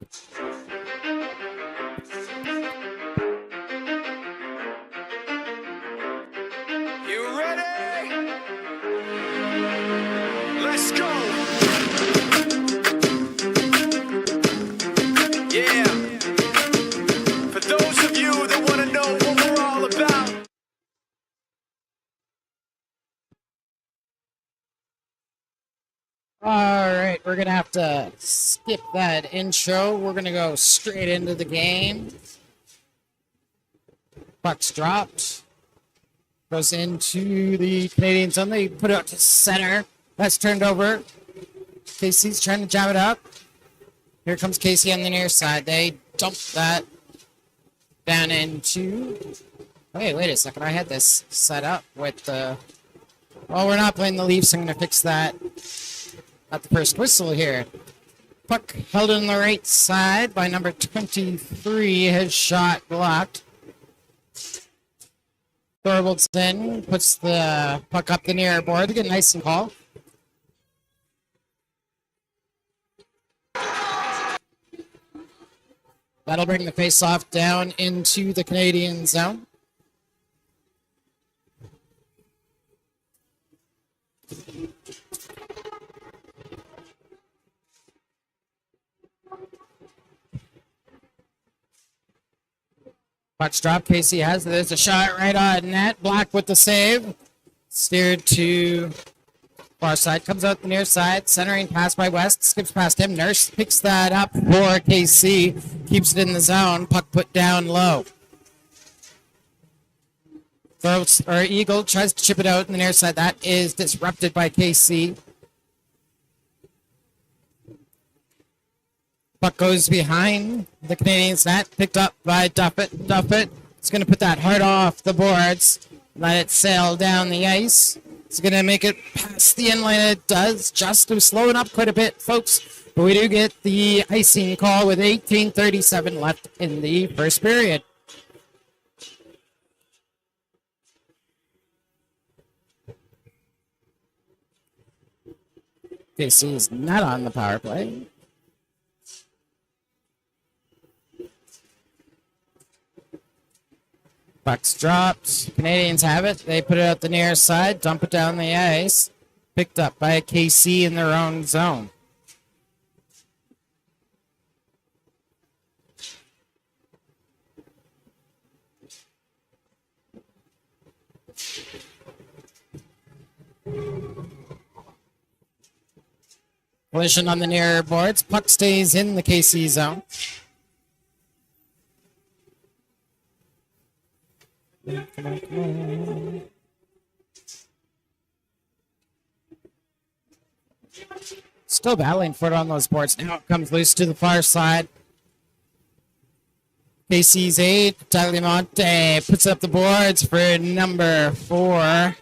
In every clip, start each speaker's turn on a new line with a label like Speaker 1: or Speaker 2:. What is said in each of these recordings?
Speaker 1: You ready? Let's go. Yeah. For those of you that want to know what we're all about.
Speaker 2: All right, we're going to have to skip that intro. We're going to go straight into the game. Puck's dropped. Goes into the Canadian zone. They put it out to center. That's turned over. Casey's trying to jam it up. Here comes Casey on the near side. They dump that down into... Hey, wait a second. I had this set up with the... Well, we're not playing the Leafs. I'm going to fix that at the first whistle here. Puck held on the right side by number 23. His shot blocked. Thorwaldson puts the puck up the near board to get an icing call. That'll bring the face-off down into the Canadian zone. Puck's drop. Casey has it. There's a shot right on net. Black with the save. Steered to far side. Comes out the near side. Centering pass by West. Skips past him. Nurse picks that up for KC. Keeps it in the zone. Puck put down low. Eagle tries to chip it out in the near side. That is disrupted by KC. Puck goes behind the Canadiens net, picked up by Duffett. Duffett is going to put that hard off the boards, let it sail down the ice. It's going to make it past the inline. It does, just to slowing up quite a bit, folks. But we do get the icing call with 18:37 left in the first period. KC is not on the power play. Puck's dropped. Canadians have it. They put it out the near side, dump it down the ice. Picked up by a KC in their own zone. Collision on the near boards. Puck stays in the KC zone. Come on. Still battling for it on those boards. Now it comes loose to the far side. KC's 8. Tagliamonte puts up the boards for number 4.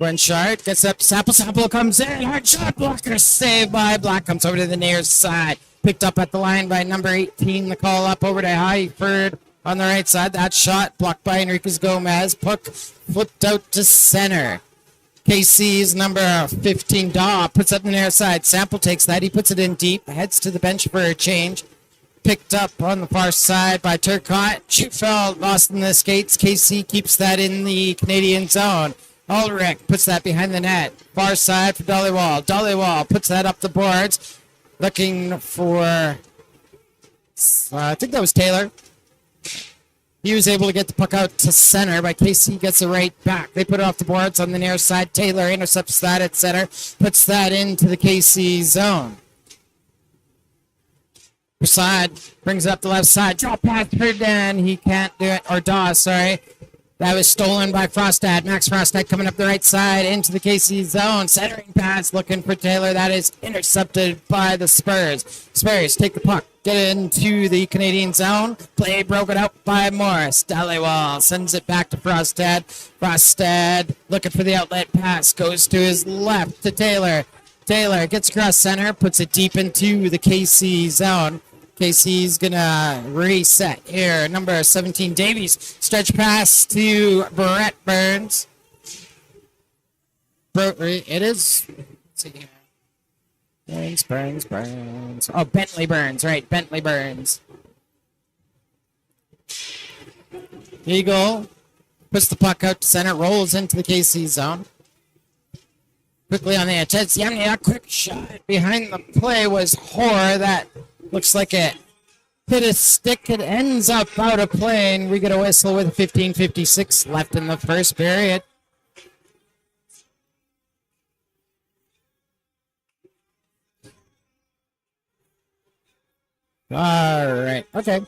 Speaker 2: Blanchard gets up. Sample comes in. Hard shot. Blocker saved by Black. Comes over to the near side. Picked up at the line by number 18. The call up over to Highford. On the right side, that shot blocked by Enriquez Gomez. Puck flipped out to center. KC's number 15, Daw, puts up the near side. Sample takes that. He puts it in deep. Heads to the bench for a change. Picked up on the far side by Turcotte. Schufeld lost in the skates. KC keeps that in the Canadian zone. Ulrich puts that behind the net. Far side for Dollywall. Dollywall puts that up the boards. Looking for, I think that was Taylor. He was able to get the puck out to center, but KC gets it right back. They put it off the boards on the near side. Taylor intercepts that at center, puts that into the KC zone. Prasad brings it up the left side. Drop pass for Dan. He can't do it. Or Dawes, sorry. That was stolen by Frostad. Max Frostad coming up the right side into the KC zone. Centering pass looking for Taylor. That is intercepted by the Spurs. Spurs take the puck. Get into the Canadian zone. Play broken up by Morris. Dhaliwal sends it back to Frostad. Frostad looking for the outlet pass. Goes to his left to Taylor. Taylor gets across center. Puts it deep into the KC zone. KC's going to reset here. Number 17, Davies. Stretch pass to Brett Burns. It is. Let's see here. Burns. Oh, Bentley Burns, right. Bentley Burns. Eagle puts the puck out to center, rolls into the KC zone. Quickly on the edge. It's Yamnia, quick shot. Behind the play was Hoare. That looks like it hit a stick. It ends up out of play, and we get a whistle with 15:56 left in the first period. All right. Okay.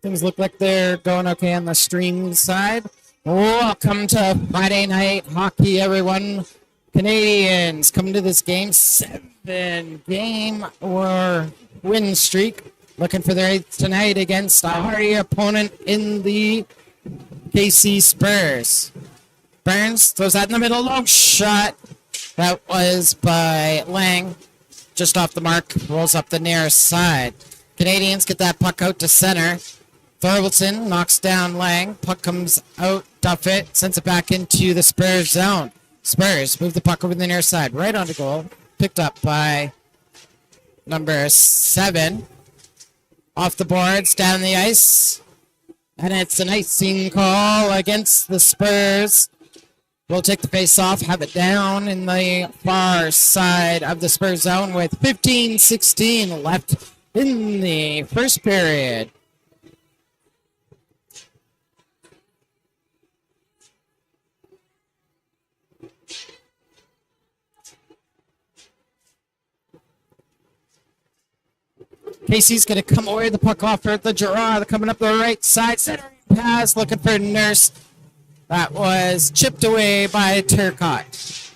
Speaker 2: Things look like they're going okay on the stream side. Welcome to Friday night hockey, everyone. Canadians come to this game 7-game or win streak. Looking for their 8th tonight against a hardy opponent in the KC Spurs. Burns throws that in the middle. Long shot. That was by Lang. Just off the mark. Rolls up the near side. Canadians get that puck out to center. Thorvaldson knocks down Lang. Puck comes out. Duffett sends it back into the Spurs zone. Spurs move the puck over the near side. Right onto goal. Picked up by number 7. Off the boards, down the ice. And it's an icing call against the Spurs. We'll take the face off, have it down in the far side of the Spurs zone with 15:16 left in the first period. Casey's going to come away the puck off at the Gerard. Coming up the right side. Centering pass. Looking for Nurse. That was chipped away by Turcotte.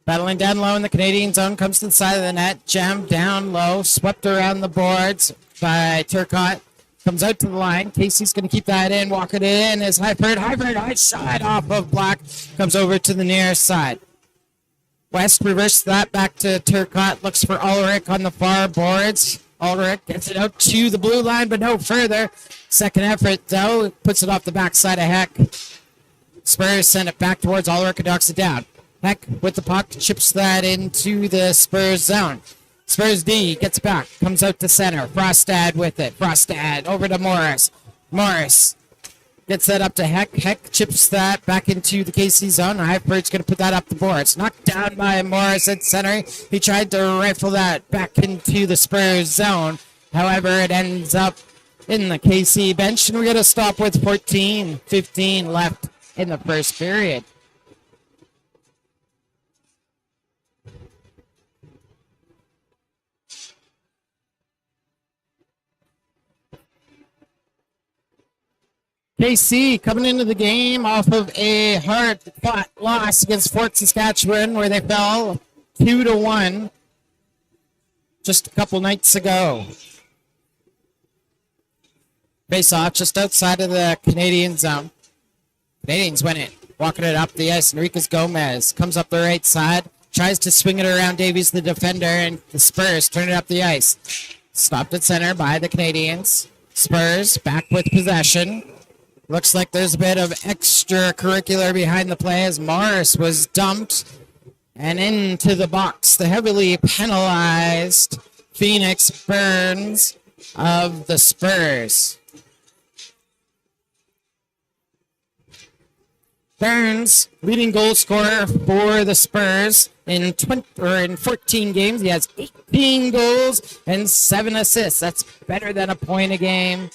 Speaker 2: Battling down low in the Canadian zone. Comes to the side of the net. Jammed down low. Swept around the boards by Turcotte. Comes out to the line. Casey's going to keep that in. Walk it in is Hyford. High side off of Black. Comes over to the near side. West reverses that back to Turcotte. Looks for Ulrich on the far boards. Ulrich gets it out to the blue line, but no further. Second effort, though. Puts it off the backside of Heck. Spurs send it back towards Ulrich and knocks it down. Heck with the puck. Chips that into the Spurs zone. Spurs D gets back. Comes out to center. Frostad with it. Frostad over to Morris. Morris gets that up to Heck. Heck chips that back into the KC zone. Hyford's going to put that up the boards. Knocked down by Morris at center. He tried to rifle that back into the Spurs zone. However, it ends up in the KC bench, and we're going to stop with 14:15 left in the first period. KC coming into the game off of a hard-fought loss against Fort Saskatchewan, where they fell 2-1 just a couple nights ago. Face off just outside of the Canadian zone. Canadians win it, walking it up the ice. Enriquez Gomez comes up the right side, tries to swing it around Davies, the defender, and the Spurs turn it up the ice. Stopped at center by the Canadians. Spurs back with possession. Looks like there's a bit of extracurricular behind the play as Morris was dumped and into the box. The heavily penalized Phoenix Burns of the Spurs. Burns, leading goal scorer for the Spurs in 14 games. He has 18 goals and 7 assists. That's better than a point a game.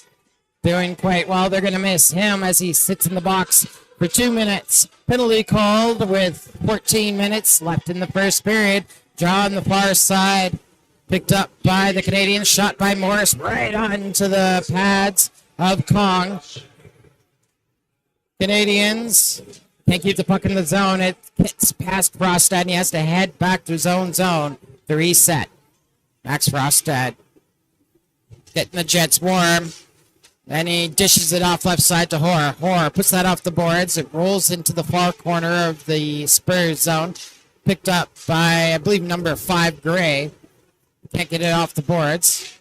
Speaker 2: Doing quite well. They're going to miss him as he sits in the box for 2 minutes. Penalty called with 14 minutes left in the first period. Draw on the far side. Picked up by the Canadians. Shot by Morris right onto the pads of Kong. Canadians can't keep the puck in the zone. It hits past Frostad, and he has to head back to his own zone to reset. Max Frostad getting the Jets warm. Then he dishes it off left side to Hoare. Hoare puts that off the boards. It rolls into the far corner of the Spurs zone. Picked up by, I believe, number 5, Gray. Can't get it off the boards.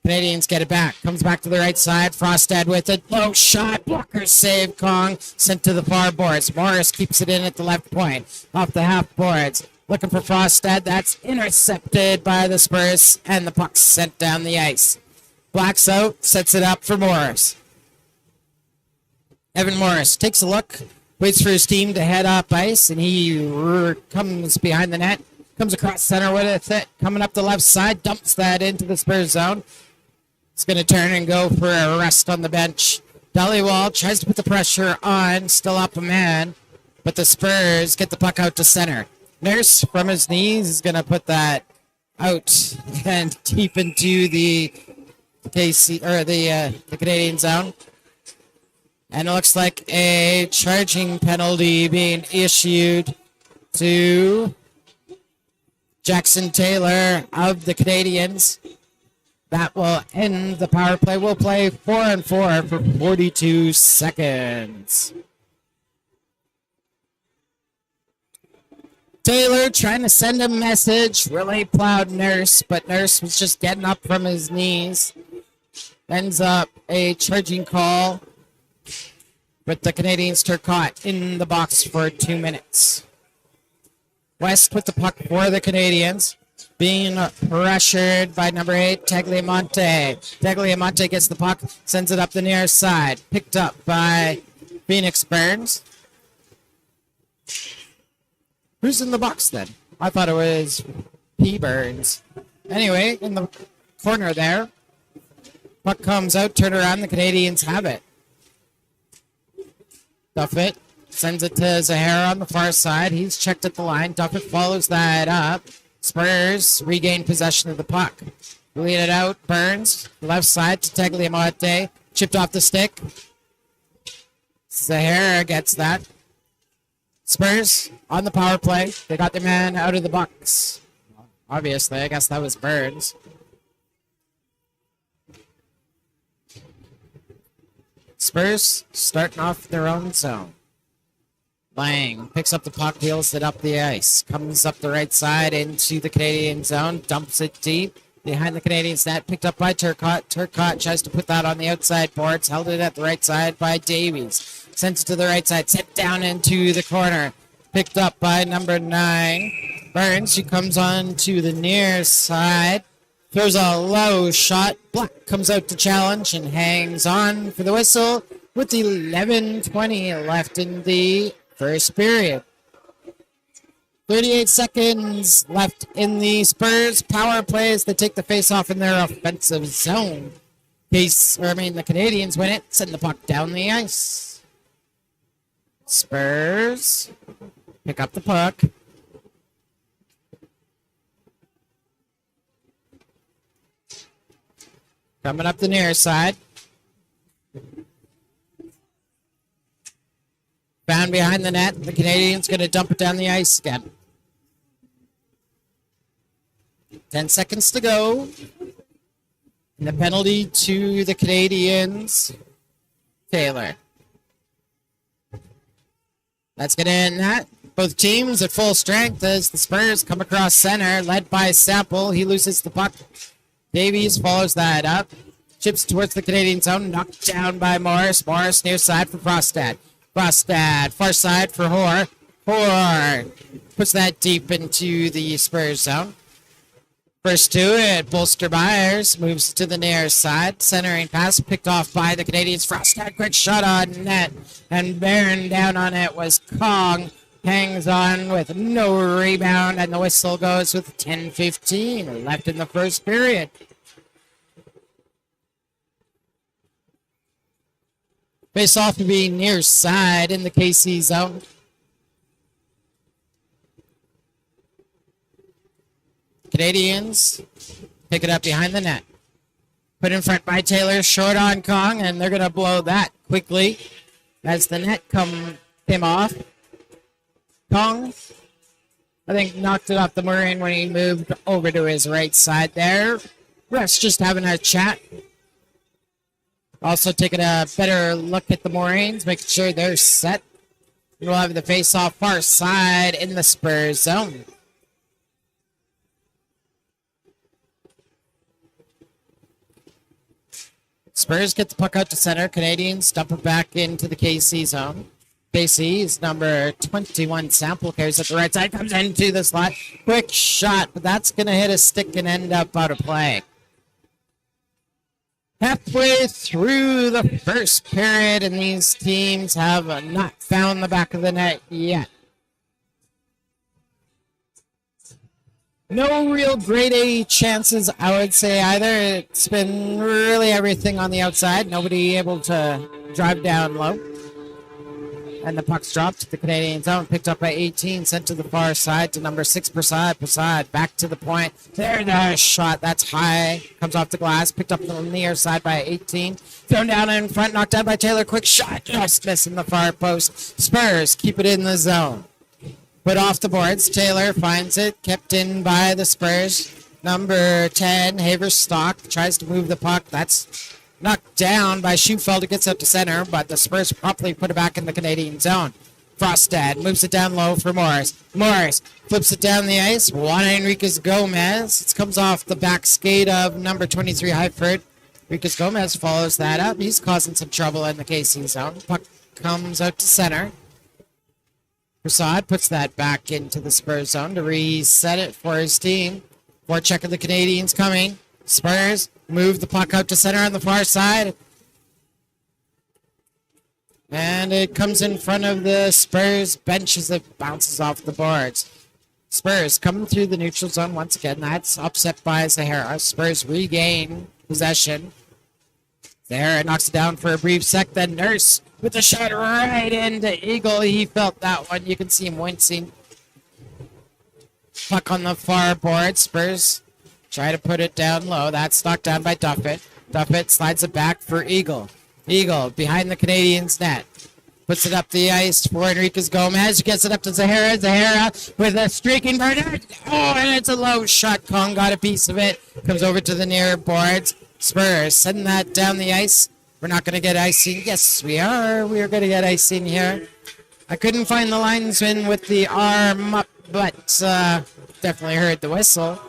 Speaker 2: Canadians get it back. Comes back to the right side. Frostad with it. Low shot. Blocker save. Kong sent to the far boards. Morris keeps it in at the left point. Off the half boards. Looking for Frostad. That's intercepted by the Spurs, and the puck's sent down the ice. Blacks out, sets it up for Morris. Evan Morris takes a look, waits for his team to head up ice, and he comes behind the net, comes across center with it, coming up the left side, dumps that into the Spurs zone. It's going to turn and go for a rest on the bench. Dollywall tries to put the pressure on, still up a man, but the Spurs get the puck out to center. Nurse from his knees is going to put that out and deep into the KC or the Canadian zone. And it looks like a charging penalty being issued to Jackson Taylor of the Canadians. That will end the power play. We'll play 4-on-4 for 42 seconds. Taylor trying to send a message. Really plowed Nurse, but Nurse was just getting up from his knees. Ends up a charging call. But the Canadians are caught in the box for 2 minutes. West with the puck for the Canadians. Being pressured by number 8, Tagliamonte. Tagliamonte gets the puck, sends it up the near side. Picked up by Phoenix Burns. Who's in the box then? I thought it was P. Burns. Anyway, in the corner there. Puck comes out, turn around, the Canadians have it. Duffett sends it to Zahara on the far side. He's checked at the line. Duffett follows that up. Spurs regain possession of the puck. Lead it out. Burns, left side to Tagliamonte. Chipped off the stick. Zahara gets that. Spurs on the power play. They got their man out of the box. Obviously, I guess that was Burns. Spurs starting off their own zone. Lang picks up the puck, wheels it up the ice. Comes up the right side into the Canadian zone. Dumps it deep behind the Canadians net. Picked up by Turcotte. Turcotte tries to put that on the outside boards. Held it at the right side by Davies. Sent it to the right side. Sent down into the corner. Picked up by number 9. Burns, who comes on to the near side. Throws a low shot. Black comes out to challenge and hangs on for the whistle with 11:20 left in the first period. 38 seconds left in the Spurs power plays. They take the face-off in their offensive zone. The Canadians win it. Send the puck down the ice. Spurs pick up the puck. Coming up the near side. Found behind the net. The Canadians going to dump it down the ice again. 10 seconds to go. And the penalty to the Canadians. Taylor. That's going to end that. Both teams at full strength as the Spurs come across center, led by Sample. He loses the puck. Davies follows that up. Chips towards the Canadian zone. Knocked down by Morris. Morris near side for Frostad. Frostad, far side for Hoare. Hoare puts that deep into the Spurs zone. First to it, Bolster Myers moves to the near side. Centering pass picked off by the Canadians. Frostad, quick shot on net. And Vern down on it was Kong. Hangs on with no rebound. And the whistle goes with 10:15 left in the first period. Face off to be near side in the KC zone. Canadians pick it up behind the net. Put in front by Taylor, short on Kong, and they're going to blow that quickly as the net came off. Kong, I think, knocked it off the Marine when he moved over to his right side there. Refs just having a chat. Also taking a better look at the Marines, making sure they're set. We'll have the face-off far side in the Spurs zone. Spurs get the puck out to center. Canadians dump it back into the KC zone. KC's number 21 sample carries at the right side, comes into the slot. Quick shot, but that's going to hit a stick and end up out of play. Halfway through the first period, and these teams have not found the back of the net yet. No real grade A chances, I would say, either. It's been really everything on the outside. Nobody able to drive down low. And the puck's dropped to the Canadian zone, picked up by 18, sent to the far side to number 6, Prasad. Prasad back to the point. There's the shot. That's high. Comes off the glass. Picked up on the near side by 18. Thrown down in front. Knocked down by Taylor. Quick shot. Just missing the far post. Spurs keep it in the zone. Put off the boards. Taylor finds it. Kept in by the Spurs. Number 10, Haverstock, tries to move the puck. That's knocked down by Schufelder, gets up to center, but the Spurs promptly put it back in the Canadian zone. Frostad moves it down low for Morris. Morris flips it down the ice. Juan Enriquez Gomez. It comes off the back skate of number 23, Hyford. Enriquez Gomez follows that up. He's causing some trouble in the KC zone. Puck comes out to center. Prasad puts that back into the Spurs zone to reset it for his team. Forecheck of the Canadians coming. Spurs move the puck out to center on the far side. And it comes in front of the Spurs bench as it bounces off the boards. Spurs coming through the neutral zone once again. That's upset by Zahara. Spurs regain possession. Zahara knocks it down for a brief sec. Then Nurse with a shot right into Eagle. He felt that one. You can see him wincing. Puck on the far board. Spurs try to put it down low. That's knocked down by Duffett. Duffett slides it back for Eagle. Eagle behind the Canadians' net. Puts it up the ice for Enriquez Gomez. Gets it up to Zahara. Zahara with a streaking burner. Oh, and it's a low shot. Kong got a piece of it. Comes over to the near boards. Spurs sending that down the ice. We're not going to get icing. Yes, we are. We are going to get icing here. I couldn't find the linesman with the arm up, but definitely heard the whistle.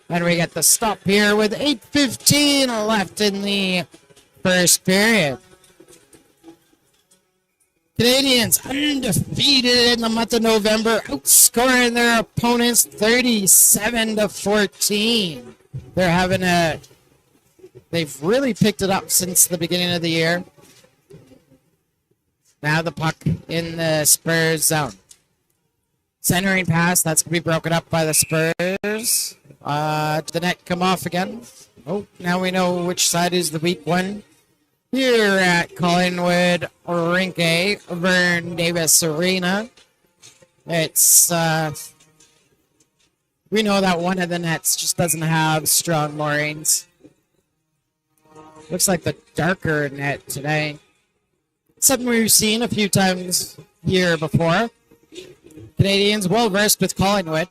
Speaker 2: And we get the stop here with 8:15 left in the first period. Canadians undefeated in the month of November, outscoring their opponents 37-14. They've really picked it up since the beginning of the year. Now the puck in the Spurs zone. Centering pass, that's going to be broken up by the Spurs. Did the net come off again? Oh, now we know which side is the weak one. Here at Callingwood Rink, Vern Davis Arena. It's, we know that one of the nets just doesn't have strong moorings. Looks like the darker net today. Something we've seen a few times here before. Canadians well versed with Collingwood.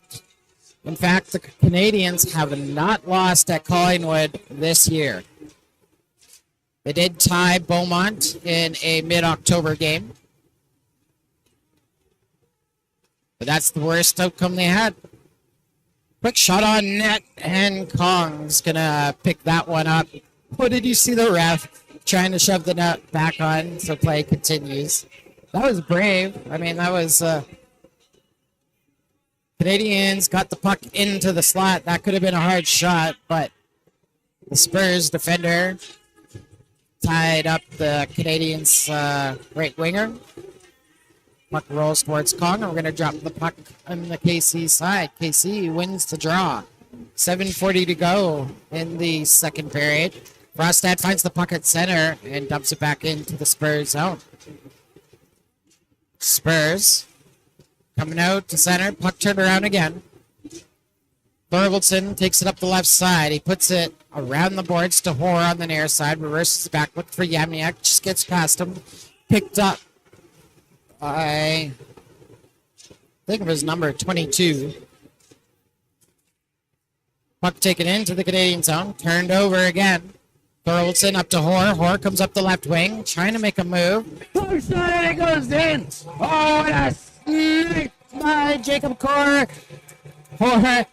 Speaker 2: In fact, the Canadians have not lost at Collingwood this year. They did tie Beaumont in a mid-October game. But that's the worst outcome they had. Quick shot on net, and Kong's going to pick that one up. Oh, did you see the ref trying to shove the net back on so play continues? That was brave. I mean, that was... Canadians got the puck into the slot. That could have been a hard shot, but the Spurs defender tied up the Canadians' right winger. Puck rolls towards Kong, and we're going to drop the puck on the KC side. KC wins the draw. 7:40 to go in the second period. Frostad finds the puck at center and dumps it back into the Spurs zone. Spurs coming out to center. Puck turned around again. Thorvaldson takes it up the left side. He puts it around the boards to Hoare on the near side. Reverses back. Look for Yamniak. Just gets past him. Picked up by, I think it was number 22. Puck taken into the Canadian zone. Turned over again. Thorvaldson up to Hoare. Hoare comes up the left wing. Trying to make a move. Oh, shot, and it goes in. Oh, what a snipe by Jacob Core. Hoare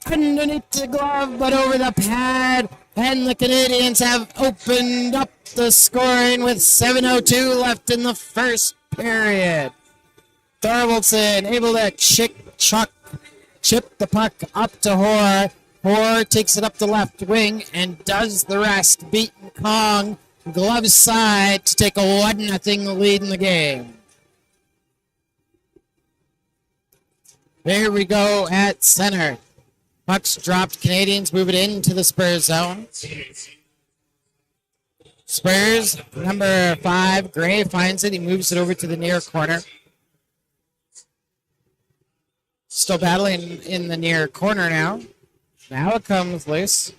Speaker 2: underneath the glove, but over the pad. And the Canadians have opened up the scoring with 7:02 left in the first period. Thorvaldson able to chip the puck up to Hoare. Hoare takes it up the left wing and does the rest, beating Kong glove side to take a 1-0 lead in the game. There we go at center. Puck's dropped. Canadians move it into the Spurs zone. Spurs, number 5, Gray finds it. He moves it over to the near corner. Still battling in the near corner now. Now it comes loose.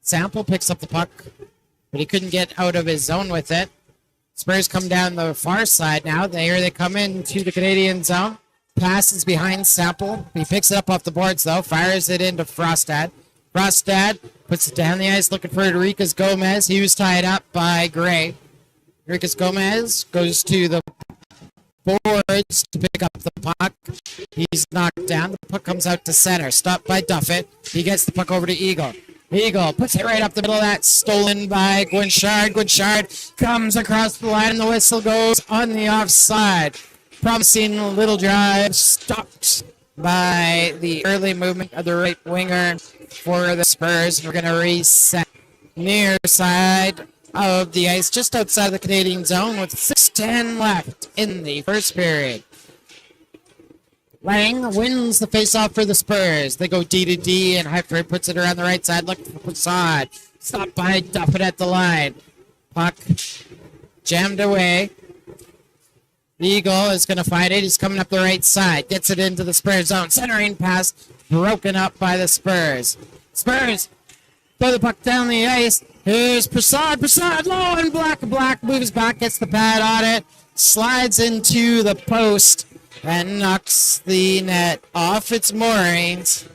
Speaker 2: Sample picks up the puck, but he couldn't get out of his zone with it. Spurs come down the far side now. Here they come into the Canadian zone. Passes behind Sample. He picks it up off the boards, though. Fires it into Frostad. Frostad puts it down the ice looking for Enriquez Gomez. He was tied up by Gray. Enriquez Gomez goes to the boards to pick up the puck. He's knocked down. The puck comes out to center. Stopped by Duffett. He gets the puck over to Eagle. Eagle puts it right up the middle of that. Stolen by Guinchard. Guinchard comes across the line, and the whistle goes on the offside. Promising little drive, stopped by the early movement of the right winger for the Spurs. We're going to reset near side of the ice, just outside the Canadian zone, with 6:10 left in the first period. Lang wins the faceoff for the Spurs. They go D to D, and Hyper puts it around the right side, looking for Prasad. Stopped by Duffett at the line. Puck jammed away. The Eagle is going to find it. He's coming up the right side. Gets it into the Spurs zone. Centering pass broken up by the Spurs. Spurs throw the puck down the ice. Here's Prasad. Prasad low and Black. Black moves back, gets the pad on it. Slides into the post and knocks the net off its moorings.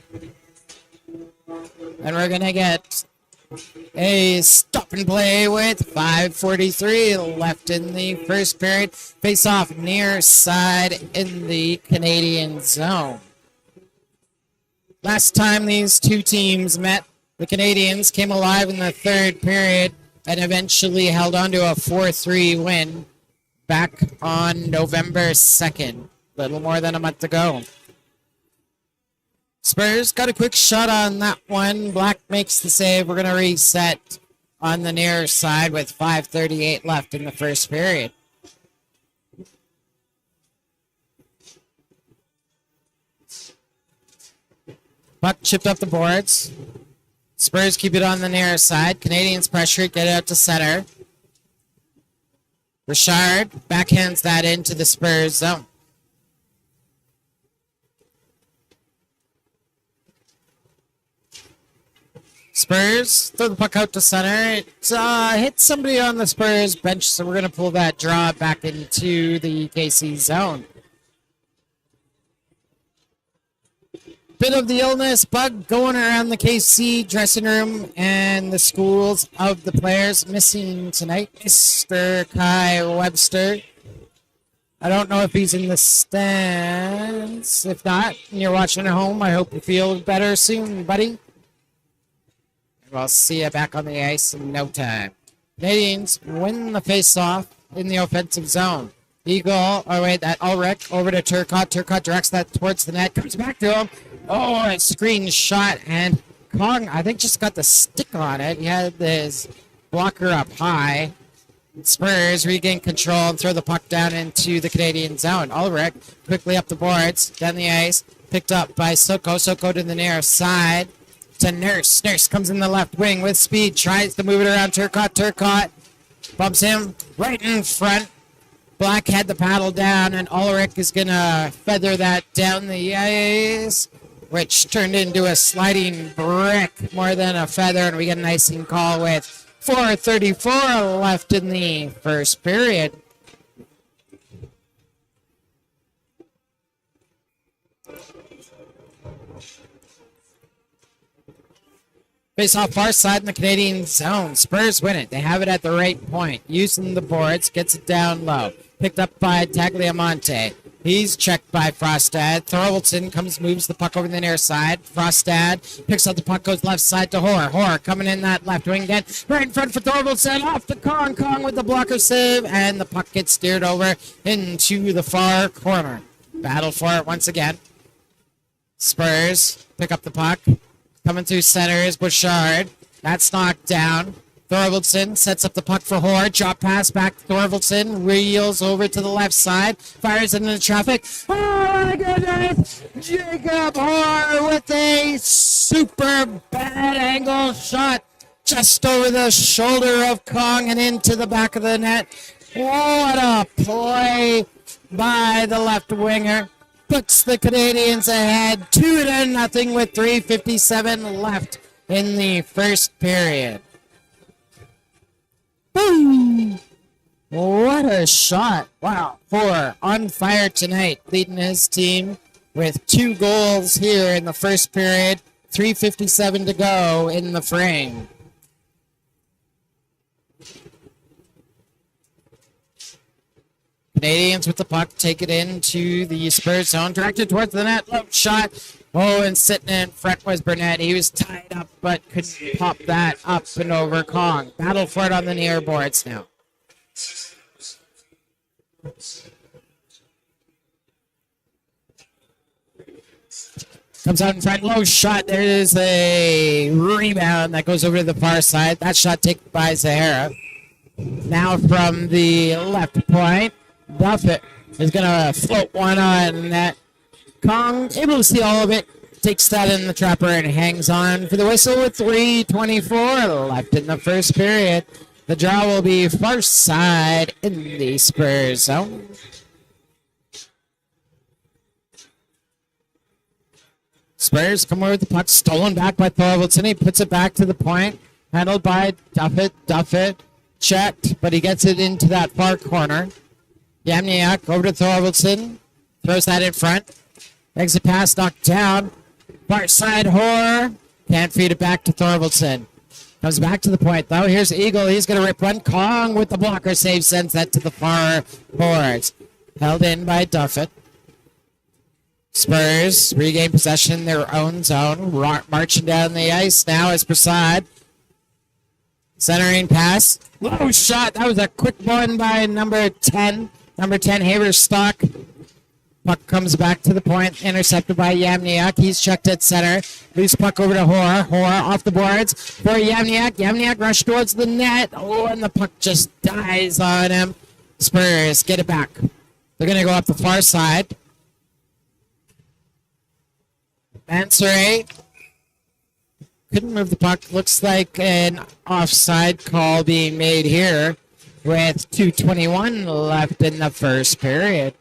Speaker 2: And we're going to get a stop and play with 5:43 left in the first period. Face off near side in the Canadian zone. Last time these two teams met, the Canadians came alive in the third period and eventually held on to a 4-3 win back on November 2nd, a little more than a month ago. Spurs got a quick shot on that one. Black makes the save. We're going to reset on the near side with 5:38 left in the first period. Puck chipped up the boards. Spurs keep it on the near side. Canadians pressure it, get it out to center. Richard backhands that into the Spurs zone. Spurs throw the puck out to center. It hits somebody on the Spurs bench, so we're going to pull that draw back into the KC zone. Bit of the illness bug going around the KC dressing room and the schools of the players. Missing tonight, Mr. Kai Webster. I don't know if he's in the stands. If not, and you're watching at home, I hope you feel better soon, buddy. We'll see you back on the ice in no time. Canadians win the face-off in the offensive zone. Eagle, that Ulrich over to Turcotte. Turcotte directs that towards the net. Comes back to him. Oh, a screen shot. And Kong, I think, just got the stick on it. He had his blocker up high. Spurs regain control and throw the puck down into the Canadian zone. Ulrich quickly up the boards, down the ice. Picked up by Soko. Soko to the near side. To Nurse. Nurse comes in the left wing with speed. Tries to move it around Turcotte. Turcotte bumps him right in front. Black had the paddle down, and Ulrich is going to feather that down the ice, which turned into a sliding brick more than a feather, and we get an icing call with 4:34 left in the first period. Face off far side in the Canadian zone. Spurs win it. They have it at the right point. Using the boards. Gets it down low. Picked up by Tagliamonte. He's checked by Frostad. Thorvaldson moves the puck over the near side. Frostad picks up the puck, goes left side to Hoare. Hoare coming in that left wing again. Right in front for Thorvaldson. Off the Kong. Kong with the blocker save. And the puck gets steered over into the far corner. Battle for it once again. Spurs pick up the puck. Coming through center is Bouchard. That's knocked down. Thorvaldson sets up the puck for Hoare. Drop pass back to Thorvaldson. Reels over to the left side. Fires into the traffic. Oh my goodness! Jacob Hoare with a super bad angle shot just over the shoulder of Kong and into the back of the net. What a play by the left winger. Puts the Canadians ahead 2-0 with 3:57 left in the first period. Boom! What a shot. Wow. Hoare on fire tonight, leading his team with 2 goals here in the first period. 3:57 to go in the frame. Canadians with the puck take it into the Spurs zone, directed towards the net. Low shot. Oh, and sitting in front was Burnett. He was tied up, but couldn't pop that up and over Kong. Battle for it on the near boards now. Comes out in front, low shot. There is a rebound that goes over to the far side. That shot taken by Zahara. Now from the left point, Buffett is going to float one on net. Kong, able to see all of it, takes that in the trapper and hangs on for the whistle with 3:24 left in the first period. The draw will be far side in the Spurs zone. Spurs come over with the puck, stolen back by Thorvaldson. He puts it back to the point, handled by Duffett, checked, but he gets it into that far corner. Yamniak over to Thorvaldson, throws that in front. Exit pass knocked down. Far side Hoare. Can't feed it back to Thorvaldson. Comes back to the point though. Here's Eagle. He's going to rip one. Kong with the blocker save sends that to the far boards. Held in by Duffett. Spurs regain possession in their own zone. Marching down the ice now is Prasad. Centering pass. Low shot. That was a quick one by number 10. Number 10, Haverstock. Puck comes back to the point. Intercepted by Yamniak. He's checked at center. Loose puck over to Hoare. Hoare off the boards for Yamniak. Yamniak rushed towards the net. Oh, and the puck just dies on him. Spurs get it back. They're going to go up the far side. Mansoret couldn't move the puck. Looks like an offside call being made here with 2:21 left in the first period.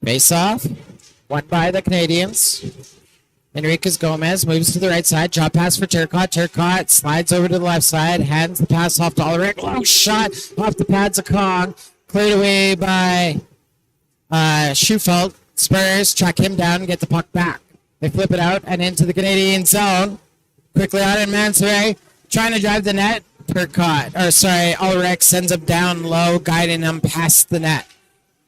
Speaker 2: Face off, won by the Canadians. Enriquez Gomez moves to the right side. Drop pass for Turcotte. Turcotte slides over to the left side. Hands the pass off to Ulrich. Low shot off the pads of Kong. Cleared away by Schufelt. Spurs track him down and get the puck back. They flip it out and into the Canadian zone. Quickly out in Mansoret. Trying to drive the net. Ulrich sends him down low, guiding him past the net.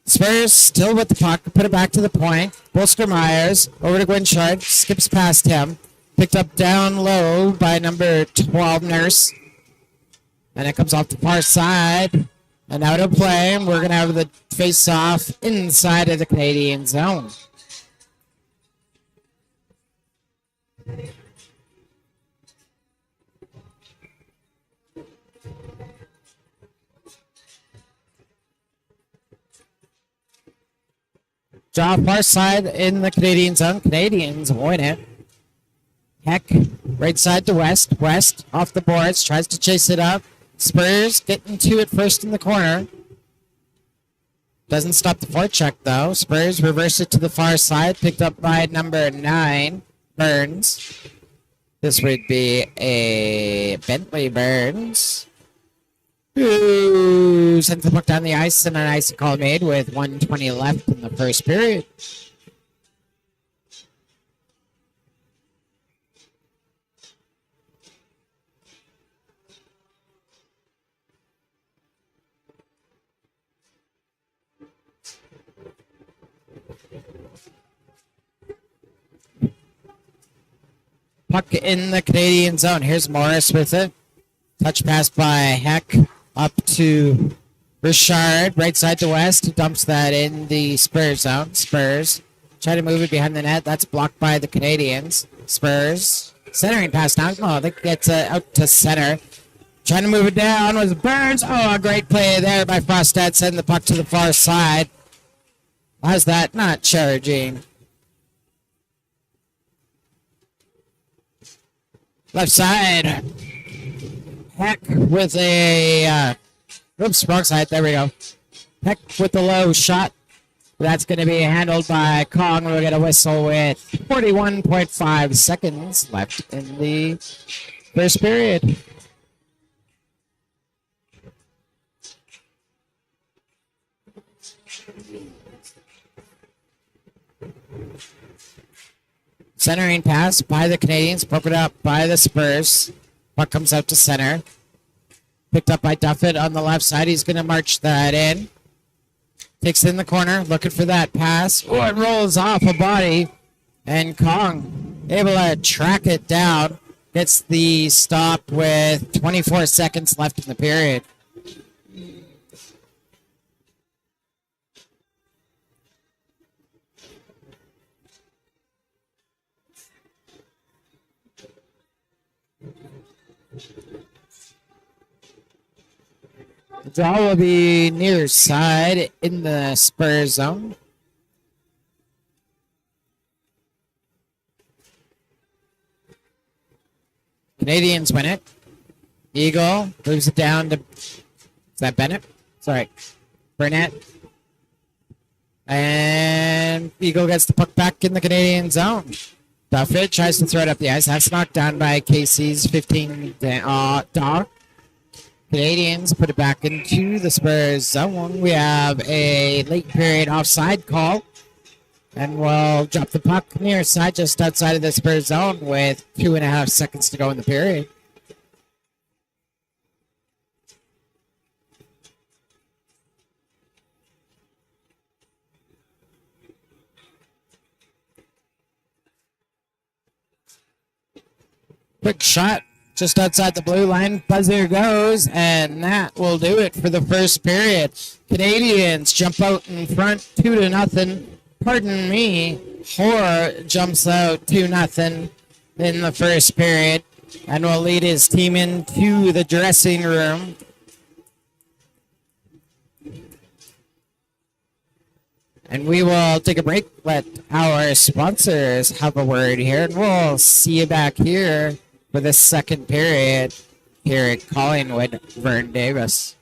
Speaker 2: Spurs still with the puck, put it back to the point. Bolster Myers over to Gwynchard, skips past him. Picked up down low by number 12, Nurse. And it comes off the far side. And out of play, we're going to have the face-off inside of the Canadian zone. Draw far side in the Canadian zone. Canadians avoid it. Heck, right side to West. West off the boards, tries to chase it up. Spurs getting to it first in the corner. Doesn't stop the forecheck though. Spurs reverse it to the far side, picked up by number 9, Burns. This would be a Bentley Burns, who sends the puck down the ice and an icy call made with 1:20 left in the first period. Puck in the Canadian zone. Here's Morris with it. Touch pass by Heck up to Richard, right side to west. Dumps that in the Spurs zone. Spurs try to move it behind the net. That's blocked by the Canadians. Spurs centering pass down. Oh, that gets out to center. Trying to move it down was Burns. Oh, a great play there by Frostad, sending the puck to the far side. How's that not charging? Left side. Heck with a oops, wrong side. There we go. Heck with the low shot. That's going to be handled by Kong. We'll get a whistle with 41.5 seconds left in the first period. Centering pass by the Canadians, broken up by the Spurs. Puck comes out to center. Picked up by Duffett on the left side. He's going to march that in. Takes it in the corner, looking for that pass. Oh, it rolls off a body. And Kong able to track it down. Gets the stop with 24 seconds left in the period. The draw will be near side in the Spurs zone. Canadians win it. Eagle moves it down to, is that Bennett? Sorry, Burnett. And Eagle gets the puck back in the Canadian zone. Duffett tries to throw it up the ice. That's knocked down by KC's 15 dog. Canadians put it back into the Spurs zone. We have a late period offside call. And we'll drop the puck near side just outside of the Spurs zone with 2.5 seconds to go in the period. Quick shot just outside the blue line. Buzzer goes, and that will do it for the first period. Canadians jump out in front 2-0. Pardon me, Horror jumps out 2-0 in the first period and will lead his team into the dressing room. And we will take a break, let our sponsors have a word here, and we'll see you back here for the second period here at Callingwood. Vern Davis.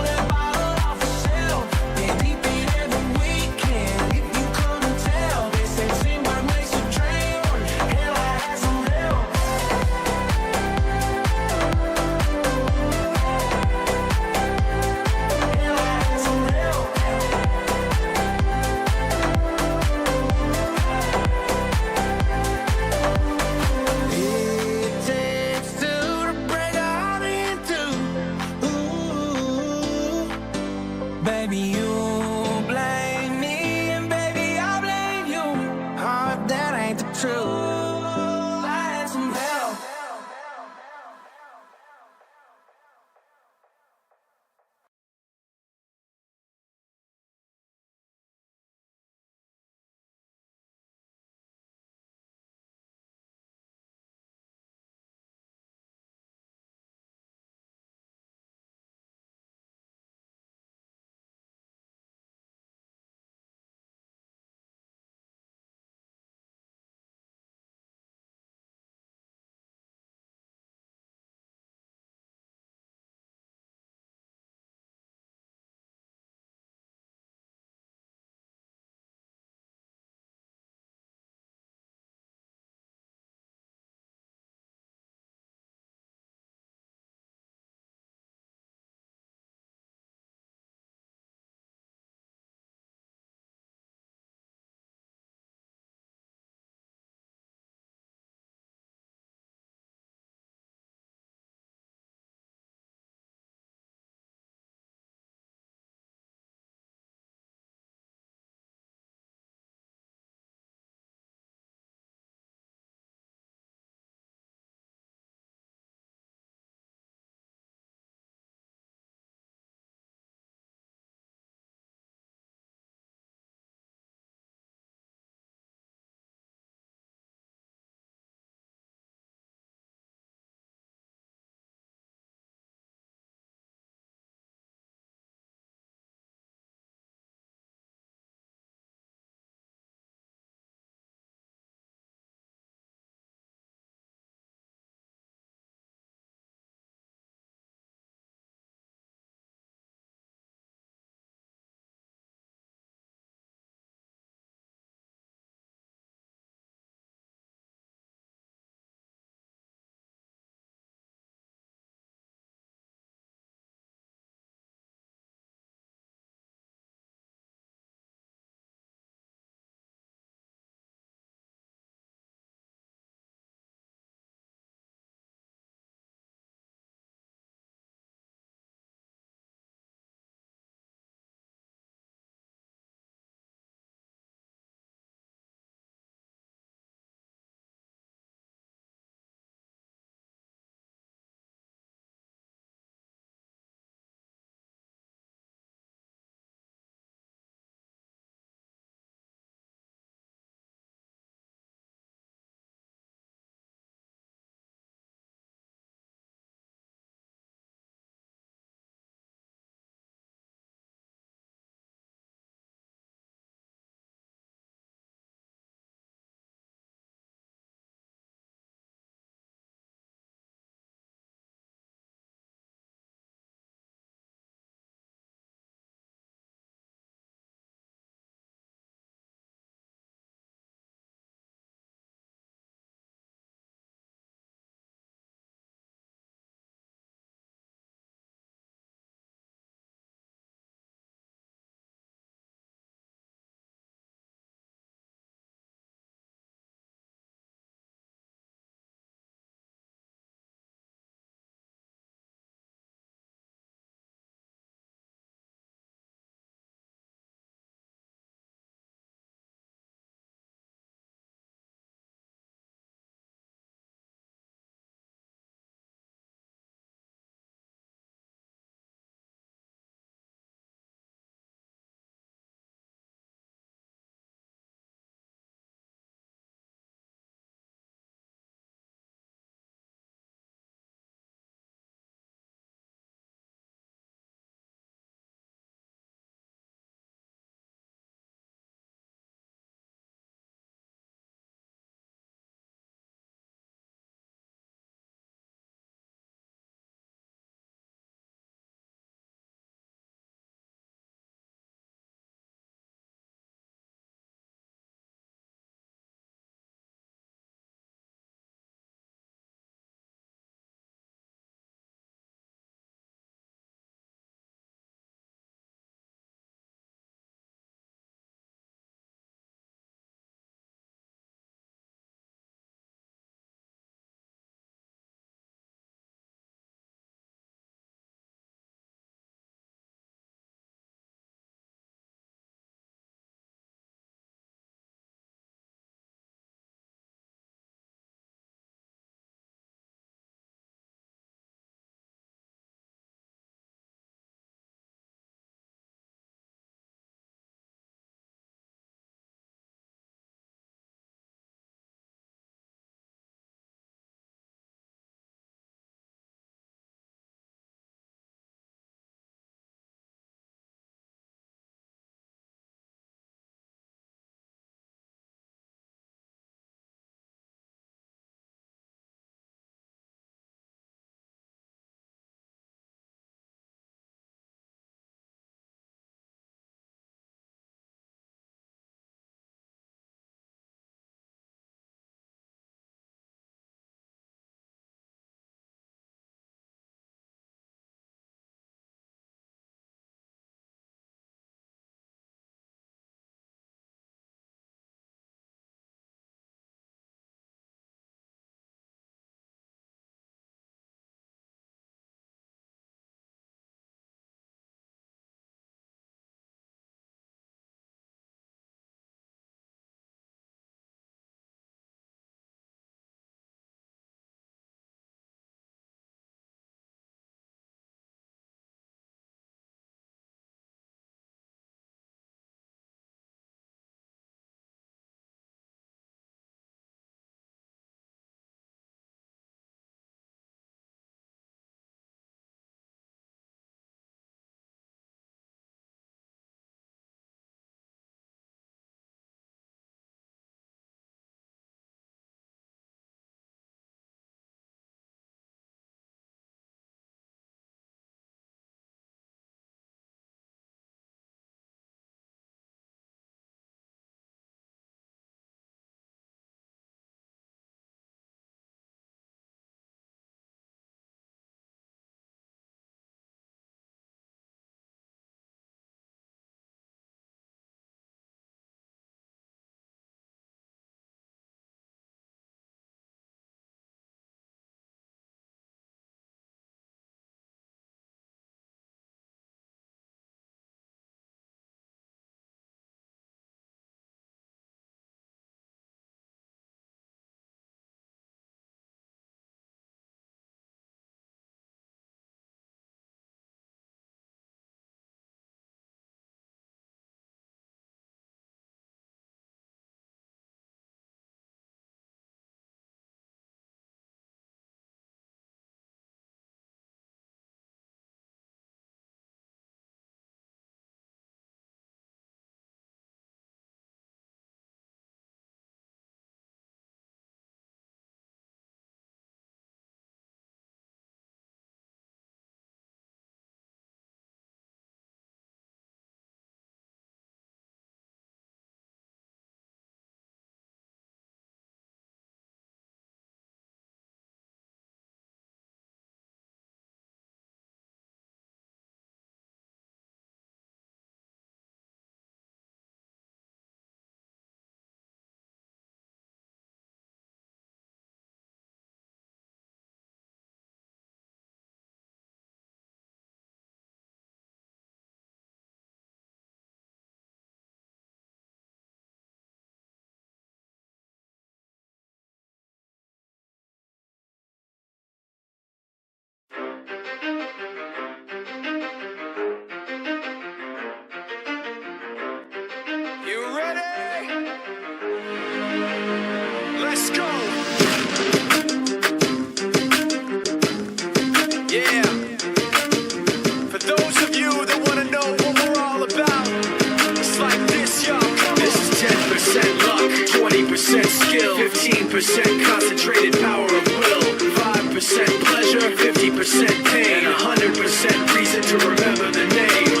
Speaker 1: skill, 15% concentrated power of will, 5% pleasure, 50% pain, and 100% reason to remember the name.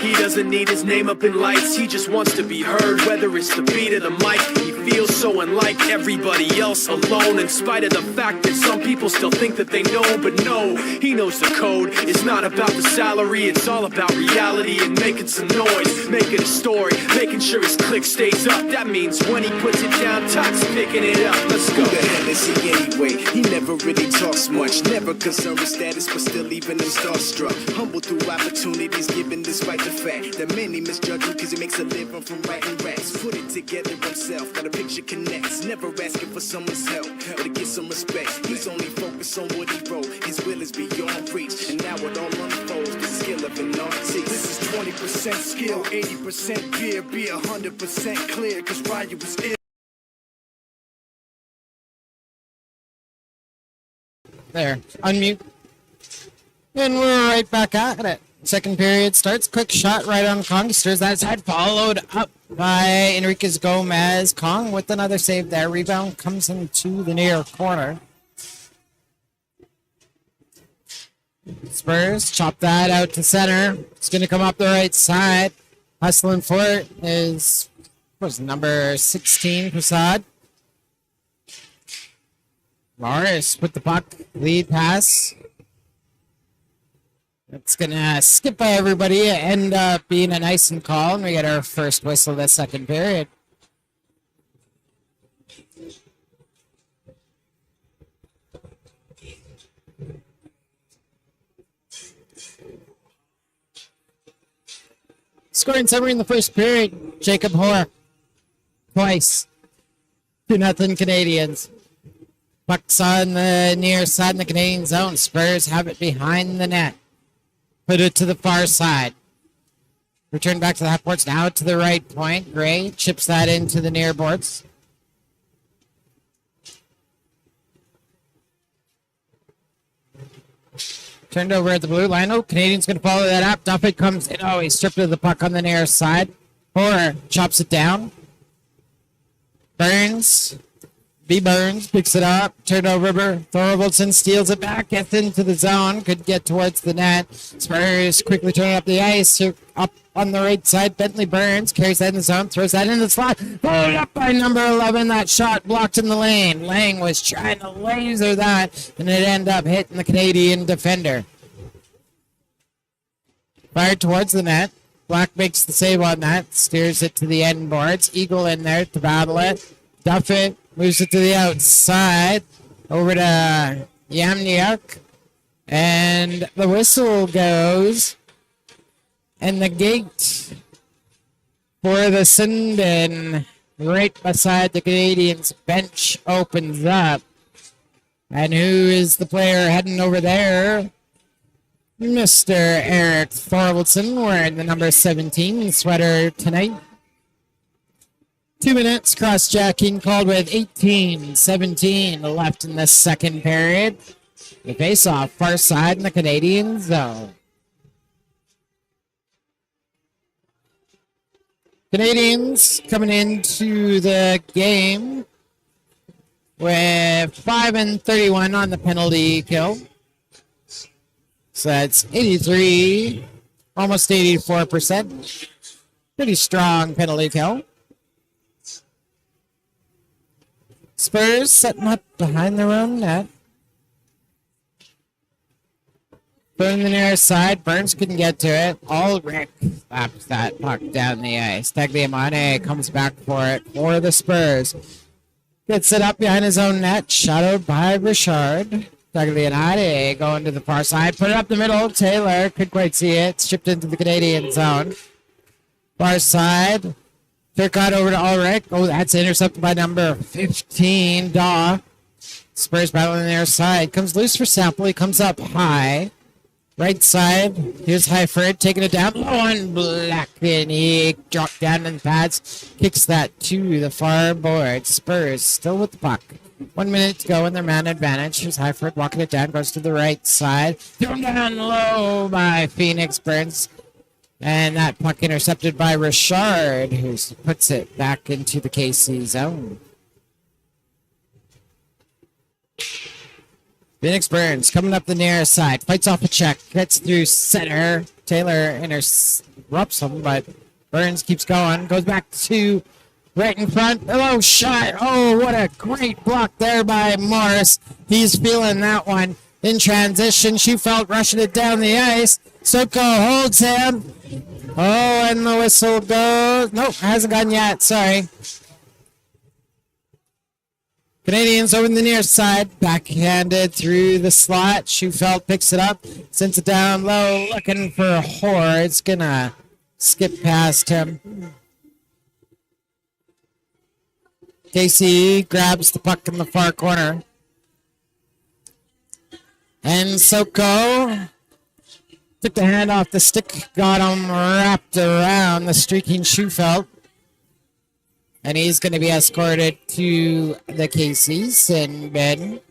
Speaker 1: He doesn't need his name up in lights, he just wants to be heard, whether it's the beat of the mic. He feels so unlike everybody else, alone, in spite of the fact that some people still think that they know. But no, he knows the code. It's not about the salary, it's all about reality and making some noise, making a story, making sure his click stays up. That means when he puts it down, Todd's picking it up. Let's go.
Speaker 3: Who the hell is he anyway? He never really talks much, never concerned with status, but still leaving him starstruck. Humble through opportunities given despite the fact that many misjudge him because he makes a living from writing raps. Put it together himself, got a picture connects, never asking for someone's help or to get some respect. He's only focused on what he wrote, his will is beyond reach, and now it all unfolds, the skill of an artist. This is 20% skill, 80% fear, be 100% clear, cause Ryan was ill.
Speaker 2: There, unmute. And we're right back at it. Second period starts. Quick shot right on Kongsters. That's head followed up by Enriquez Gomez. Kong with another save there. Rebound comes into the near corner. Spurs chop that out to center. It's going to come up the right side. Hustling for it is, what's number 16, Prasad. Morris with the puck. Lead pass. It's going to skip by everybody, end up being a nice and call, and we get our first whistle of the second period. Scoring summary in the first period, Jacob Hoare, twice, 2-0 Canadians. Puck's on the near side in the Canadian zone. Spurs have it behind the net. Put it to the far side. Return back to the half boards. Now to the right point. Gray chips that into the near boards. Turned over at the blue line. Oh, Canadian's going to follow that up. Duffett comes in. Oh, he's stripped of the puck on the near side. Hoare chops it down. Burns picks it up. Turned over. Thorvaldson steals it back. Gets into the zone. Could get towards the net. Spurs quickly turning up the ice. Up on the right side. Bentley Burns carries that in the zone. Throws that in the slot. Followed up by number 11. That shot blocked in the lane. Lang was trying to laser that. And it ended up hitting the Canadian defender. Fired towards the net. Black makes the save on that. Steers it to the end boards. Eagle in there to battle it. Duffett moves it to the outside, over to Yamniuk, and the whistle goes, and the gate for the Sinden right beside the Canadians bench opens up. And who is the player heading over there? Mr. Eric Thorvaldson, wearing the number 17 sweater tonight. 2 minutes, cross-jacking called with 18-17 left in the second period. The face-off, far side in the Canadian zone. Canadians coming into the game with 5-31 on the penalty kill. So that's 83, almost 84%. Pretty strong penalty kill. Spurs setting up behind their own net. Burn the near side. Burns couldn't get to it. Ulrich slaps that puck down the ice. Tagliamone comes back for it for the Spurs. Gets it up behind his own net. Shadowed by Richard. Tagliamone going to the far side. Put it up the middle. Taylor couldn't quite see it. Shipped into the Canadian zone. Far side. Turcott over to Ulrich. Oh, that's intercepted by number 15, Daw. Spurs battling on their side. Comes loose for Sample. He comes up high. Right side. Here's Highford taking it down. Low on Black. And he dropped down in the pads. Kicks that to the far board. Spurs still with the puck. 1 minute to go in their man advantage. Here's Highford walking it down. Goes to the right side. Thrown down low by Phoenix Burns. And that puck intercepted by Richard, who puts it back into the KC zone. Phoenix Burns coming up the near side. Fights off a check. Gets through center. Taylor interrupts him, but Burns keeps going. Goes back to right in front. Oh, shot. Oh, what a great block there by Morris. He's feeling that one. In transition, Shufelt rushing it down the ice. Soko holds him. Oh, and the whistle goes. Nope, hasn't gone yet. Sorry. Canadians over the near side. Backhanded through the slot. Shufelt picks it up. Sends it down low. Looking for Hoare. It's going to skip past him. KC grabs the puck in the far corner. And Soko took the hand off the stick, got him wrapped around the streaking Shufelt. And he's going to be escorted to the Casey's in bed.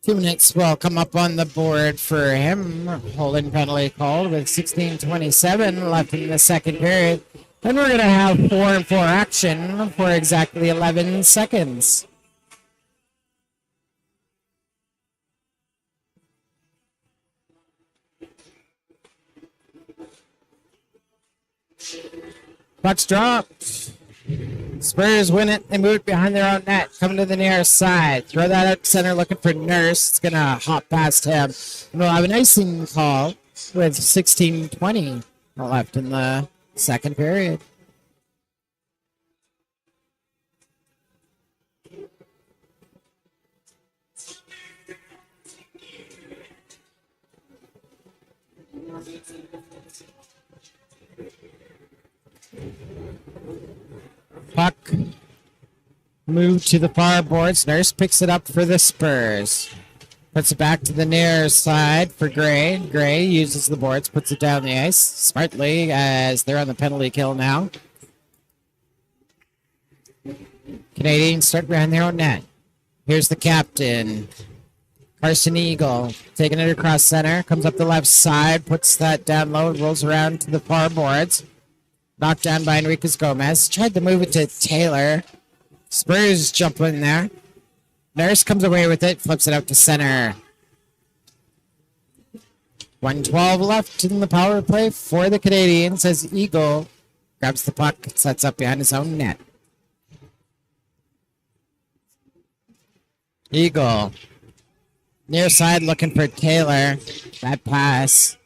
Speaker 2: 2 minutes will come up on the board for him. Holding penalty called with 16:27 left in the second period. And we're going to have 4-4 action for exactly 11 seconds. Puck's dropped. Spurs win it. They move it behind their own net. Coming to the near side. Throw that out center looking for Nurse. It's going to hop past him. And we'll have an icing call with 16:20 left in the second period. Puck moved to the far boards. Nurse picks it up for the Spurs. Puts it back to the near side for Gray. Gray uses the boards, puts it down the ice smartly as they're on the penalty kill now. Canadians start behind their own net. Here's the captain, Carson Eagle, taking it across center. Comes up the left side, puts that down low, rolls around to the far boards. Knocked down by Enriquez Gomez. Tried to move it to Taylor. Spurs jump in there. Nurse comes away with it, flips it out to center. 1:12 left in the power play for the Canadians as Eagle grabs the puck, sets up behind his own net. Eagle. Near side looking for Taylor. That pass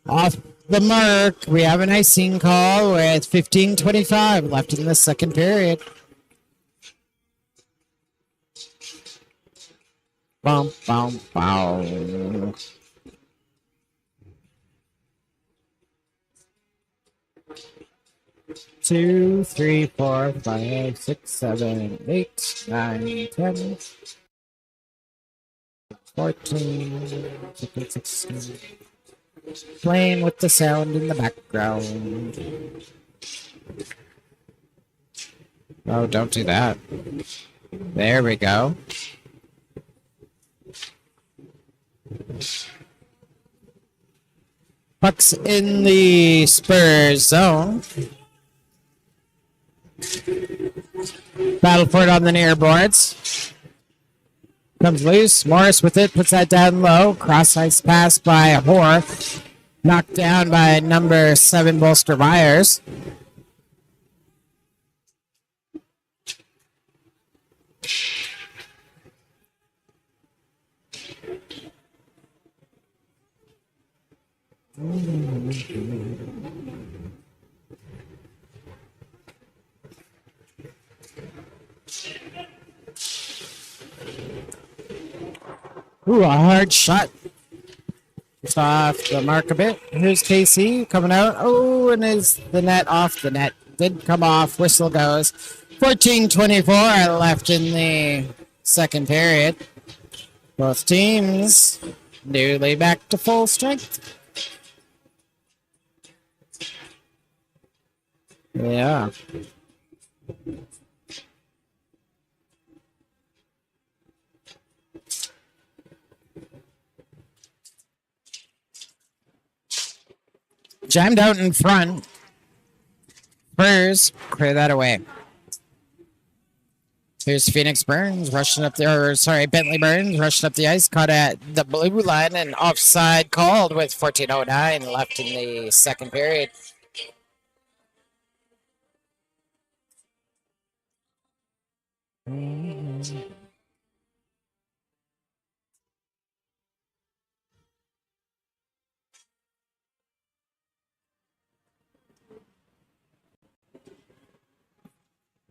Speaker 2: off the mark. We have an icing call with 15:25 left in the second period. Bum, bum, bum. Two, three, 4, 5, 6, 7, 8, 9, 10, 14, 15, 16. Playing with the sound in the background. Oh, don't do that. There we go. Puck's in the Spurs zone. Battle for it on the near boards. Comes loose. Morris with it. Puts that down low. Cross ice pass by Hoare. Knocked down by number 7, Bolster Myers. Ooh, a hard shot. Just off the mark a bit. Here's KC coming out. Oh, and is the net off the net? Did come off. Whistle goes. 14:24 left in the second period. Both teams newly back to full strength. Yeah. Jammed out in front. Spurs clear that away. Here's Phoenix Burns rushing up there, or sorry, Bentley Burns rushing up the ice, caught at the blue line and offside called with 14:09 left in the second period.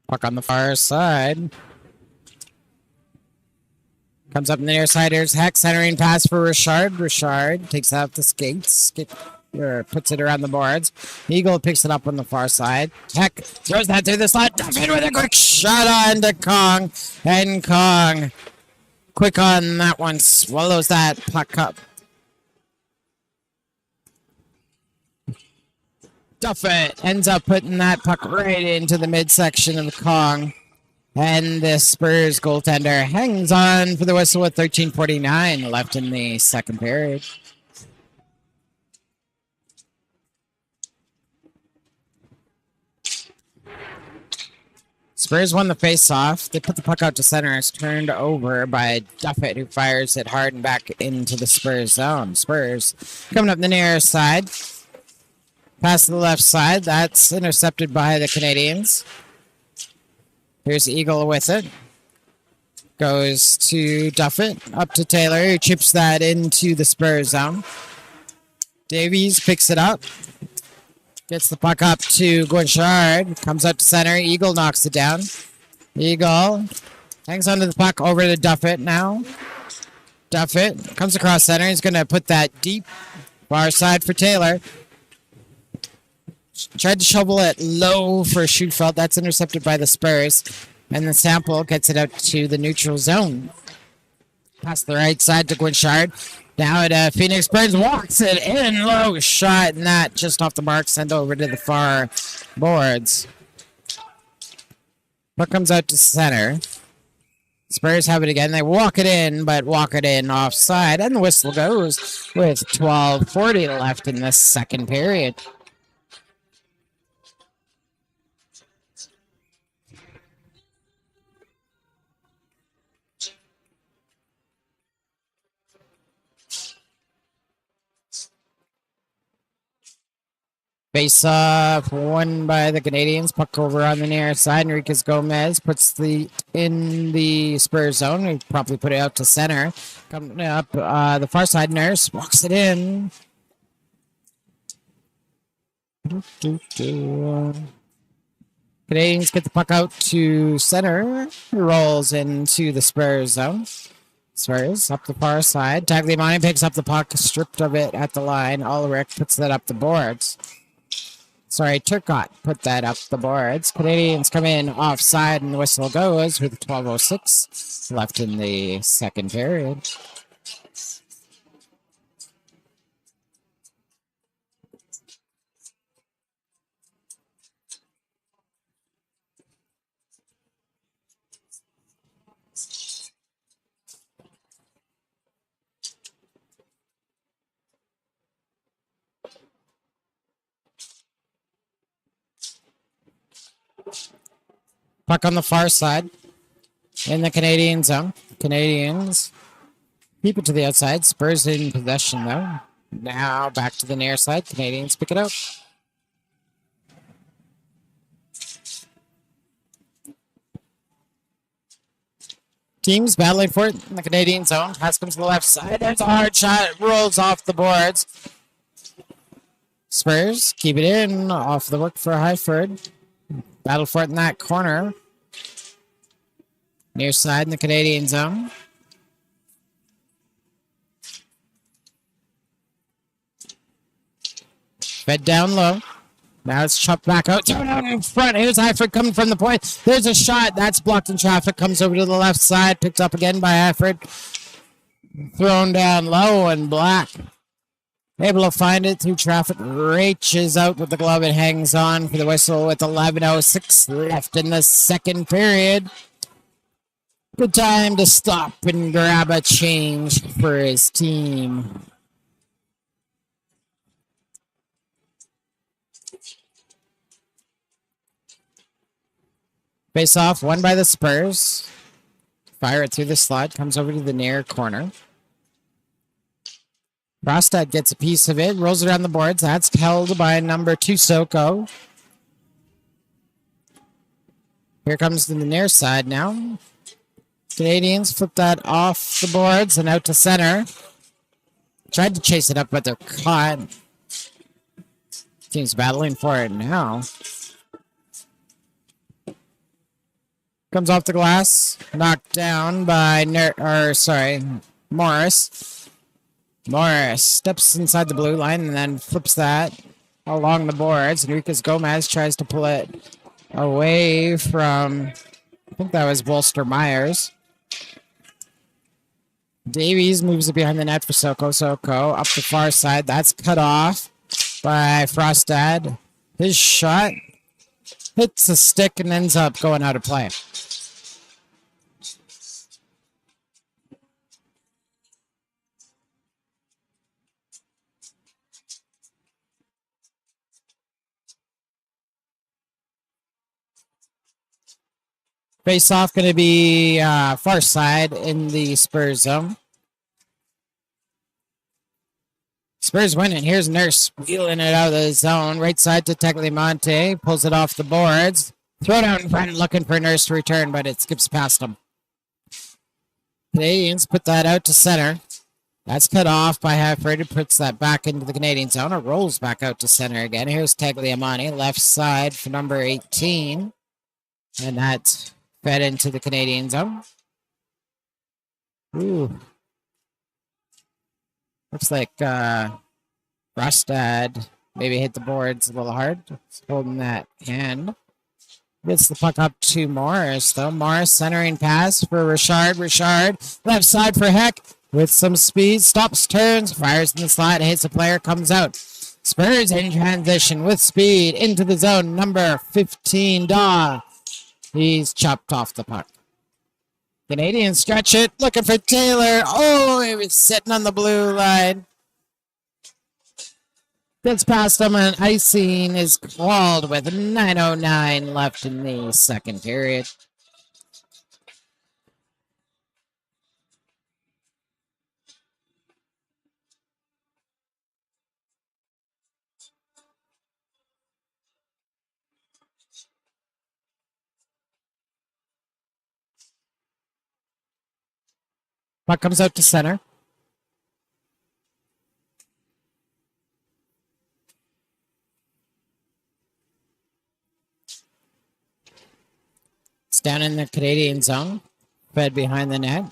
Speaker 2: Puck on the far side. Comes up in the near side. Here's Heck, centering pass for Richard. Richard takes out the skates, puts it around the boards. Eagle picks it up on the far side. Heck throws that through the slot. Duffin with a quick shot on to Kong. And Kong, quick on that one, swallows that puck up. Duffett ends up putting that puck right into the midsection of Kong. And the Spurs goaltender hangs on for the whistle with 13:49 left in the second period. Spurs won the face-off. They put the puck out to center. It's turned over by Duffett, who fires it hard and back into the Spurs zone. Spurs coming up the near side. Pass to the left side. That's intercepted by the Canadians. Here's Eagle with it. Goes to Duffett. Up to Taylor, who chips that into the Spurs zone. Davies picks it up. Gets the puck up to Guinchard. Comes up to center. Eagle knocks it down. Eagle hangs onto the puck over to Duffett now. Duffett comes across center. He's going to put that deep far side for Taylor. Tried to shovel it low for Schutfeld. That's intercepted by the Spurs. And the Sample gets it out to the neutral zone. Past the right side to Guinchard. Now at Phoenix Burns walks it in. Low shot. And that just off the mark. Sent over to the far boards. Puck comes out to center. Spurs have it again. They walk it in, but walk it in offside. And the whistle goes with 12:40 left in the second period. Face off, won by the Canadians. Puck over on the near side. Enriquez Gomez puts in the Spurs zone. We probably put it out to center. Coming up the far side, Nurse walks it in. Canadians get the puck out to center. Rolls into the Spurs zone. Spurs up the far side. Tagliamani picks up the puck, stripped of it at the line. Ulrich puts that up the boards. Sorry, Turcotte put that up the boards. Canadians come in offside and the whistle goes with 12:06 left in the second period. Puck on the far side in the Canadian zone. Canadians keep it to the outside. Spurs in possession though. Now back to the near side. Canadians pick it up. Teams battling for it in the Canadian zone. Pass comes to the left side. There's a hard shot. It rolls off the boards. Spurs keep it in. Off the work for Highford. Battle for it in that corner. Near side in the Canadian zone. Fed down low. Now it's chopped back out. Thrown out in front. Here's Highford coming from the point. There's a shot. That's blocked in traffic. Comes over to the left side. Picked up again by Highford. Thrown down low and Black. Able to find it through traffic. Reaches out with the glove and hangs on for the whistle with 11:06 left in the second period. Good time to stop and grab a change for his team. Face off, won by the Spurs. Fire it through the slot, comes over to the near corner. Frostad gets a piece of it, rolls around the boards. That's held by number 2, Soko. Here comes to the near side now. Canadians flip that off the boards and out to center. Tried to chase it up, but they're caught. Team's battling for it now. Comes off the glass, knocked down by Morris. Morris steps inside the blue line and then flips that along the boards. Enriquez Gomez tries to pull it away from, I think that was Bolster Myers. Davies moves it behind the net for Soko. Soko up the far side. That's cut off by Frostad. His shot hits a stick and ends up going out of play. Face off going to be far side in the Spurs zone. Spurs win it. Here's Nurse wheeling it out of the zone. Right side to Tagliamonte. Pulls it off the boards. Throw it out in front looking for Nurse to return, but it skips past him. Canadians put that out to center. That's cut off by Halford. Puts that back into the Canadian zone. It rolls back out to center again. Here's Tagliamonte. Left side for number 18. And that's fed into the Canadian zone. Ooh. Looks like Frostad maybe hit the boards a little hard. He's holding that hand. Gets the puck up to Morris, though. Morris centering pass for Richard. Richard, left side for Heck with some speed. Stops, turns, fires in the slot, hits a player, comes out. Spurs in transition with speed into the zone. Number 15, Daw. He's chopped off the puck. Canadians stretch it, looking for Taylor. Oh, he was sitting on the blue line. Gets past him, and icing is called with 9:09 left in the second period. Puck comes out to center. It's down in the Canadian zone. Fed behind the net.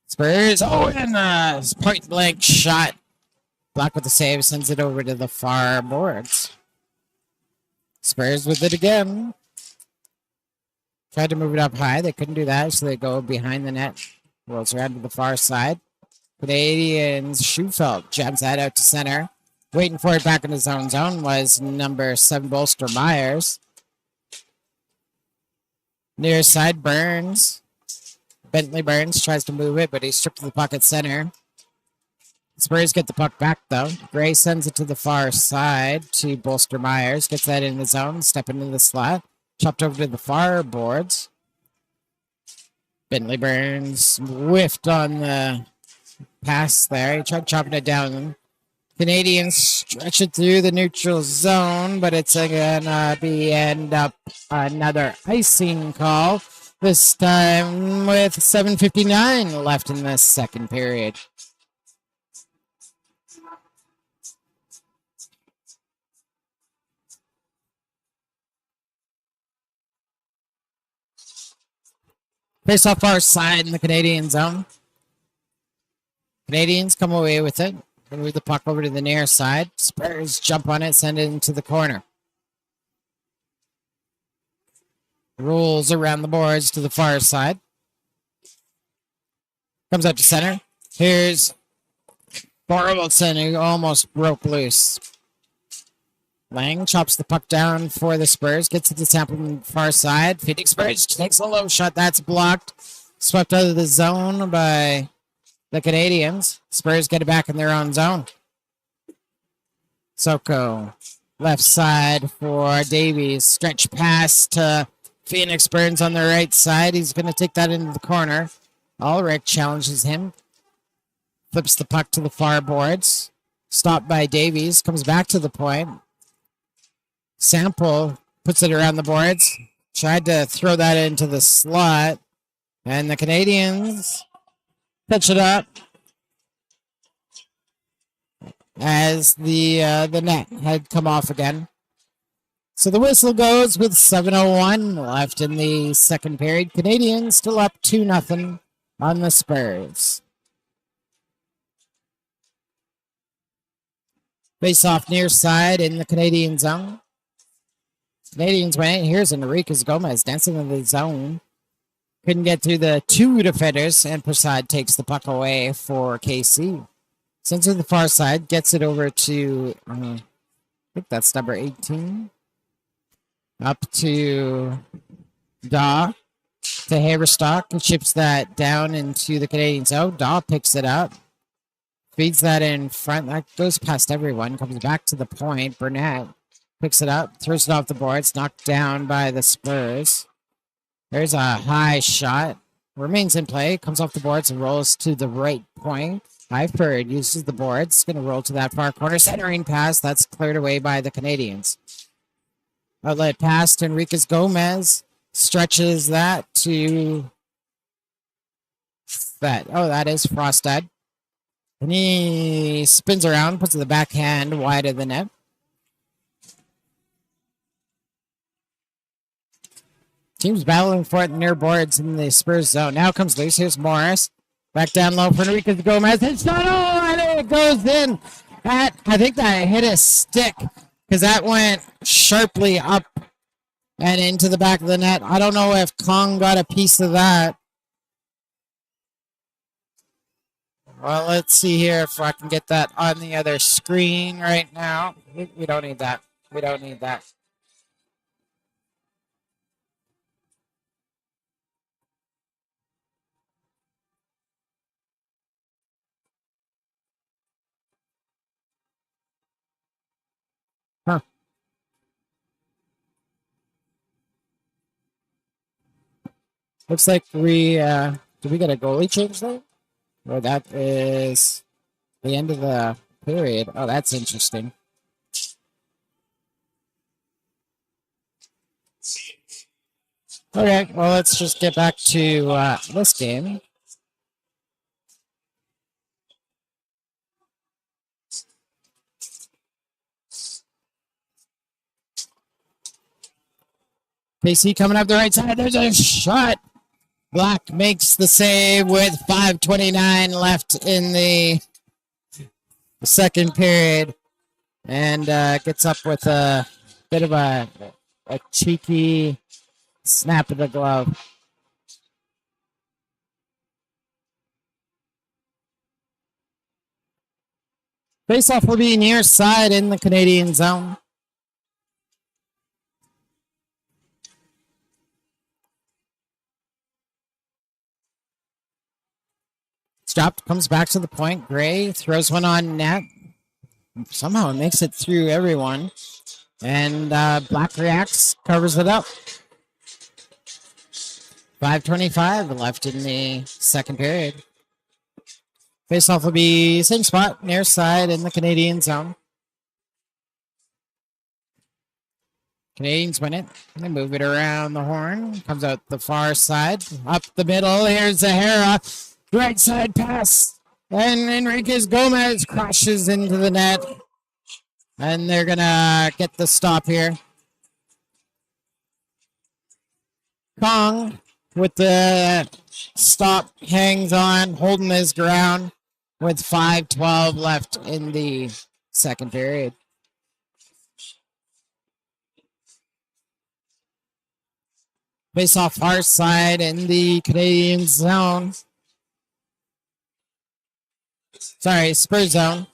Speaker 2: Spurs, and a point blank shot. Blocked with the save, sends it over to the far boards. Spurs with it again. Tried to move it up high. They couldn't do that, so they go behind the net. Rolls around to the far side. Canadians, Schufelt jabs that out to center. Waiting for it back in his own zone was number 7, Bolster Myers. Near side, Burns. Bentley Burns tries to move it, but he's stripped to the puck at center. Spurs get the puck back, though. Gray sends it to the far side to Bolster Myers. Gets that in the zone, stepping into the slot. Chopped over to the far boards. Bentley Burns whiffed on the pass there. He tried chopping it down. Canadians stretch it through the neutral zone, but it's going to end up another icing call. This time with 7:59 left in the second period. Face off far side in the Canadian zone. Canadians come away with it. Move the puck over to the near side. Spurs jump on it, send it into the corner. Rolls around the boards to the far side. Comes out to center. Here's Thorvaldson, who almost broke loose. Lang chops the puck down for the Spurs. Gets it to Tampa on the far side. Phoenix Spurs takes a low shot. That's blocked. Swept out of the zone by the Canadians. Spurs get it back in their own zone. Soko. Left side for Davies. Stretch pass to Phoenix Burns on the right side. He's going to take that into the corner. Ulrich challenges him. Flips the puck to the far boards. Stopped by Davies. Comes back to the point. Sample puts it around the boards. Tried to throw that into the slot. And the Canadians pitch it up as the net had come off again. So the whistle goes with 7:01 left in the second period. Canadians still up 2-0 on the Spurs. Face off near side in the Canadian zone. Canadians went. Here's Enriquez Gomez dancing in the zone. Couldn't get through the two defenders, and Prasad takes the puck away for KC. Sends it to the far side, gets it over to, I think that's number 18. Up to Daw, to Haverstock, and chips that down into the Canadian zone. Daw picks it up, feeds that in front. That goes past everyone, comes back to the point. Burnett picks it up, throws it off the boards, knocked down by the Spurs. There's a high shot. Remains in play. Comes off the boards and rolls to the right point. Highford uses the boards. Going to roll to that far corner. Centering pass. That's cleared away by the Canadians. Outlet pass to Enriquez Gomez. Stretches that to that. Oh, that is Frostad. And he spins around. Puts the backhand wide of the net. Teams battling for it near boards in the Spurs zone. Now comes loose. Here's Morris. Back down low for Enriquez Gomez. It's not on. It goes in. I think that hit a stick because that went sharply up and into the back of the net. I don't know if Kong got a piece of that. Well, let's see here if I can get that on the other screen right now. We don't need that. We don't need that. Huh. Looks like we did we get a goalie change there? Or that is the end of the period. Oh, that's interesting. Okay, well, let's just get back to this game. KC coming up the right side. There's a shot. Black makes the save with 5:29 left in the second period. And gets up with a bit of a cheeky snap of the glove. Face-off will be near side in the Canadian zone. Stopped, comes back to the point. Gray throws one on net. Somehow it makes it through everyone. And Black reacts, covers it up. 5:25 left in the second period. Face-off will be same spot, near side in the Canadian zone. Canadians win it. They move it around the horn. Comes out the far side. Up the middle. Here's Zahara. Right side pass. And Enriquez Gomez crashes into the net. And they're going to get the stop here. Kong with the stop hangs on, holding his ground with 5:12 left in the second period. Face off far side in the Canadian zone. Sorry, Spurs zone.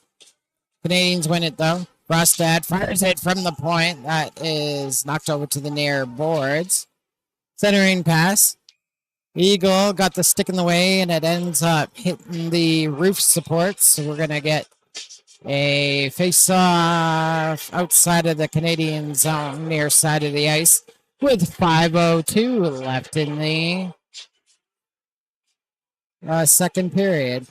Speaker 2: Canadians win it though. Frostad fires it from the point. That is knocked over to the near boards. Centering pass. Eagle got the stick in the way and it ends up hitting the roof supports. So we're going to get a face-off outside of the Canadian zone, near side of the ice. with 5:02 left in the second period.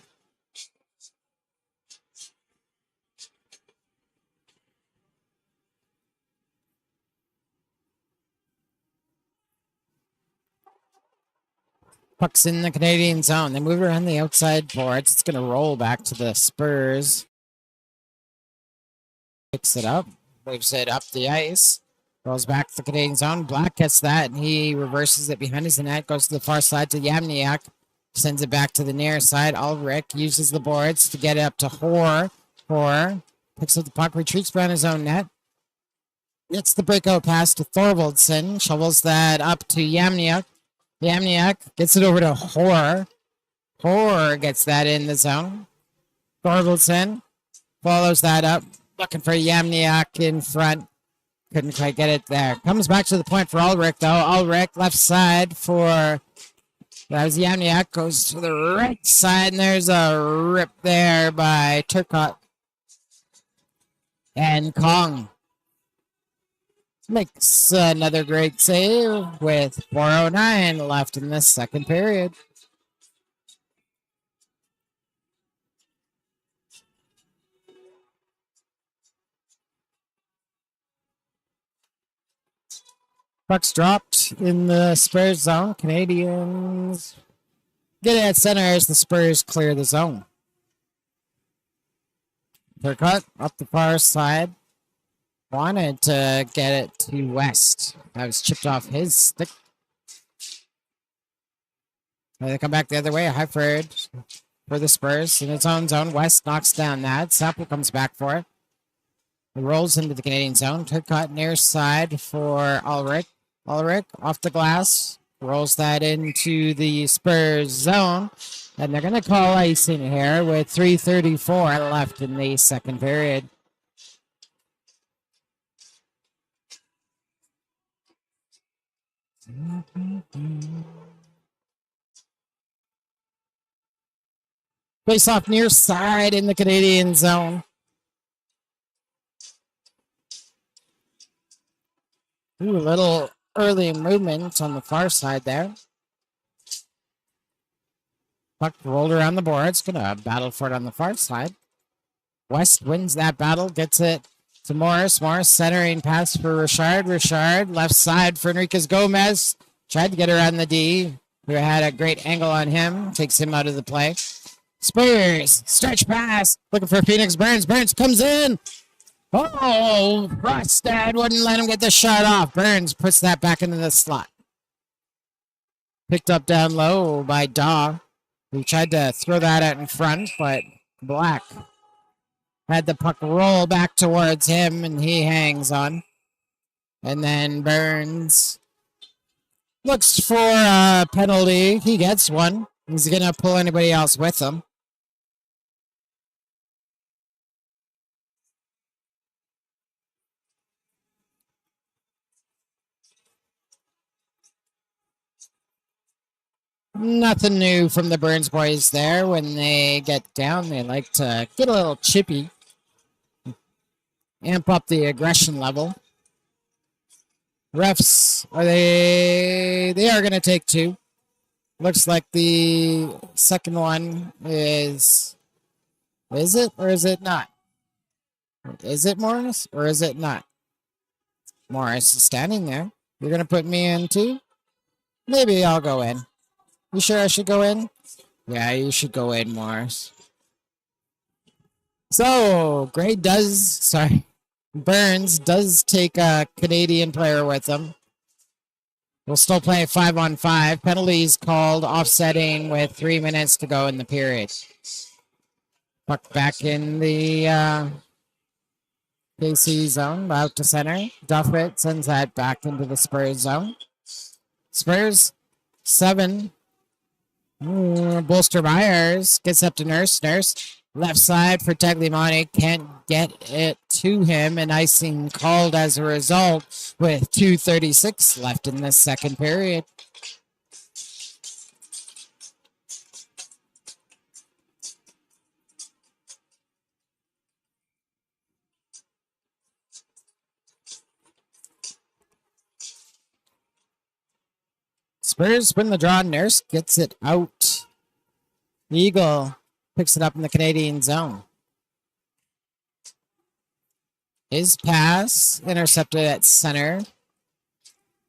Speaker 2: Puck's in the Canadian zone. They move around the outside boards. It's going to roll back to the Spurs. Picks it up, moves it up the ice, rolls back to the Canadian zone. Black gets that, and he reverses it behind his net, goes to the far side to Yamniak, sends it back to the near side. Ulrich uses the boards to get it up to Hoare. Hoare picks up the puck, retreats behind his own net. Gets the breakout pass to Thorvaldson, shovels that up to Yamniak. Yamniak gets it over to Hoare. Hoare gets that in the zone. Thorvaldson follows that up, looking for Yamniak in front. Couldn't quite get it there. Comes back to the point for Ulrich, though. Ulrich, left side for... That was Yamniak. Goes to the right side, and there's a rip there by Turcotte. And Kong makes another great save with 4:09 left in the second period. Puck's dropped in the Spurs zone. Canadians get it at center as the Spurs clear the zone. Turcotte up the far side. Wanted to get it to West. That was chipped off his stick. They come back the other way. Highford for the Spurs in its own zone. West knocks down that. Sample comes back for it. It rolls into the Canadian zone. Turcotte near side for Ulrich. Ulrich off the glass. Rolls that into the Spurs zone. And they're going to call icing here with 3:34 left in the second period. Face off near side in the Canadian zone. Ooh, a little early movement on the far side there. Puck rolled around the boards. Gonna battle for it on the far side. West wins that battle. Gets it to Morris. Morris centering pass for Richard. Richard left side for Enriquez Gomez. Tried to get around the D, who had a great angle on him. Takes him out of the play. Spurs, stretch pass, looking for Phoenix Burns. Burns comes in. Oh, Frostad wouldn't let him get the shot off. Burns puts that back into the slot. Picked up down low by Daw, who tried to throw that out in front, but Black had the puck roll back towards him, and he hangs on. And then Burns looks for a penalty. He gets one. He's going to pull anybody else with him. Nothing new from the Burns boys there. When they get down, they like to get a little chippy. Amp up the aggression level. Refs, they are going to take two. Looks like the second one is it or is it not? Is it Morris or is it not? Morris is standing there. You're going to put me in too? Maybe I'll go in. You sure I should go in? Yeah, you should go in, Morris. So, Burns does take a Canadian player with him. We'll still play 5-on-5. Penalties called, offsetting with 3 minutes to go in the period. Puck back in the KC zone, out to center. Duffett sends that back into the Spurs zone. Spurs 7. Bolster Myers gets up to Nurse. Nurse left side for Tagliamani. Can't get it to him, and icing called as a result with 2:36 left in the second period. Spurs win the draw. Nurse gets it out. Eagle picks it up in the Canadian zone. His pass intercepted at center.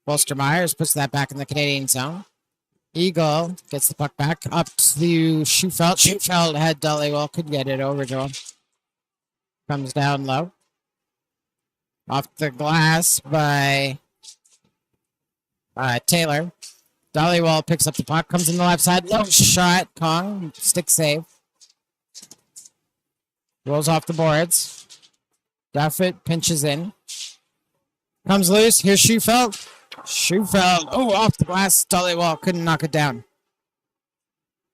Speaker 2: Bolster Myers puts that back in the Canadian zone. Eagle gets the puck back up to Schufeld. Schufeld had Dollywell, could get it over to him. Comes down low. Off the glass by Taylor. Dollywell picks up the puck, comes in the left side. Low shot. Kong, stick save. Rolls off the boards. Duffett pinches in. Comes loose. Here's Schufeld. Schufeld. Oh, off the glass. Dollywell couldn't knock it down.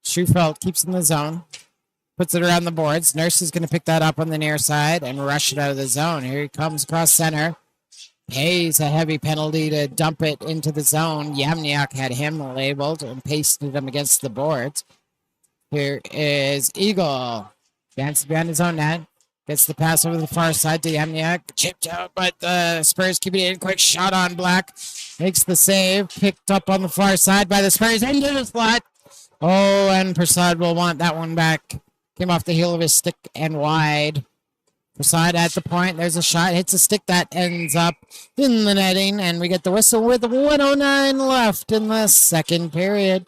Speaker 2: Schufeld keeps in the zone. Puts it around the boards. Nurse is going to pick that up on the near side and rush it out of the zone. Here he comes across center. Pays a heavy penalty to dump it into the zone. Yamniak had him labeled and pasted him against the boards. Here is Eagle. Dances behind his own net. Gets the pass over the far side to Yamniak. Chipped out, but the Spurs keep it in. Quick shot on Black. Makes the save. Picked up on the far side by the Spurs into the slot. Oh, and Prasad will want that one back. Came off the heel of his stick and wide. Prasad at the point. There's a shot. Hits a stick that ends up in the netting. And we get the whistle with 1:09 left in the second period.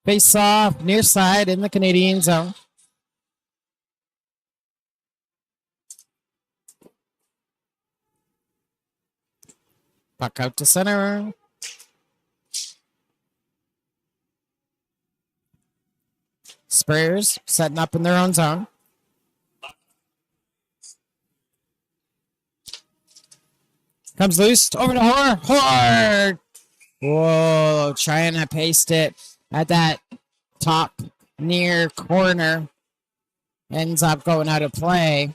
Speaker 2: Face off near side in the Canadian zone. Puck out to center. Spurs setting up in their own zone. Comes loose over to Hoare. Hoare! Whoa, trying to paste it at that top near corner. Ends up going out of play.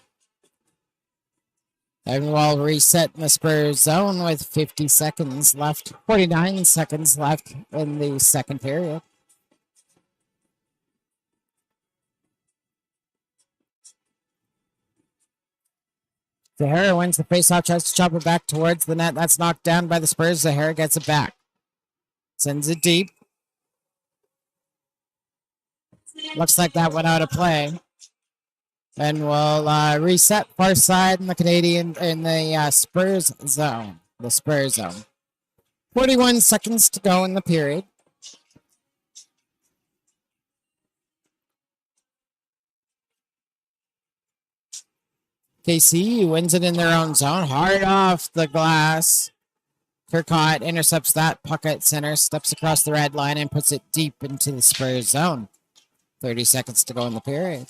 Speaker 2: And we'll reset in the Spurs zone with 50 seconds left. 49 seconds left in the second period. Zahara wins the faceoff, tries to chop it back towards the net. That's knocked down by the Spurs. Zahara gets it back. Sends it deep. Looks like that went out of play. And we'll reset far side in the Spurs zone. The Spurs zone. 41 seconds to go in the period. KC wins it in their own zone. Hard off the glass. Turcotte intercepts that puck at center, steps across the red line, and puts it deep into the Spurs zone. 30 seconds to go in the period.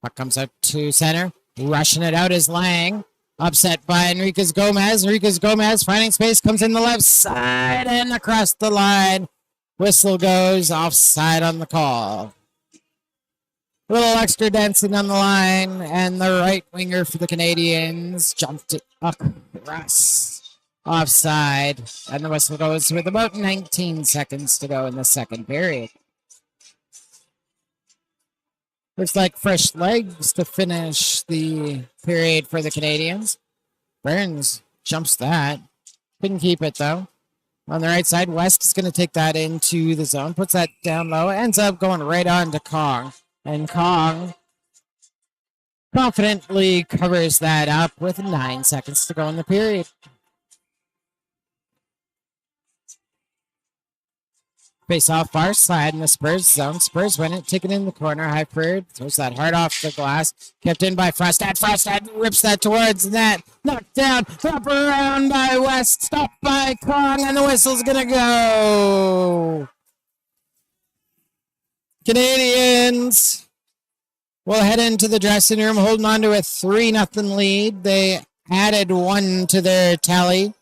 Speaker 2: Puck comes out to center. Rushing it out is Lang. Upset by Enriquez Gomez. Enriquez Gomez finding space. Comes in the left side and across the line. Whistle goes offside on the call. A little extra dancing on the line. And the right winger for the Canadians jumped it across. Offside. And the whistle goes with about 19 seconds to go in the second period. Looks like fresh legs to finish the period for the Canadians. Burns jumps that. Couldn't keep it, though. On the right side, West is going to take that into the zone. Puts that down low. Ends up going right on to Kong. And Kong confidently covers that up with 9 seconds to go in the period. Face off far side in the Spurs zone. Spurs win it, taken in the corner. Highford throws that hard off the glass. Kept in by Frostad. Frostad rips that towards the net. Knocked down. Wrap around by West. Stopped by Kong. And the whistle's going to go. Canadians will head into the dressing room holding on to a 3-0 lead. They added one to their tally.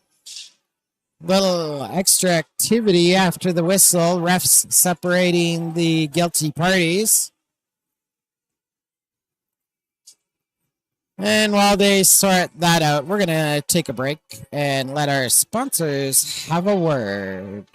Speaker 2: Little extra activity after the whistle. Refs separating the guilty parties. And while they sort that out, we're going to take a break and let our sponsors have a word.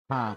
Speaker 2: Huh.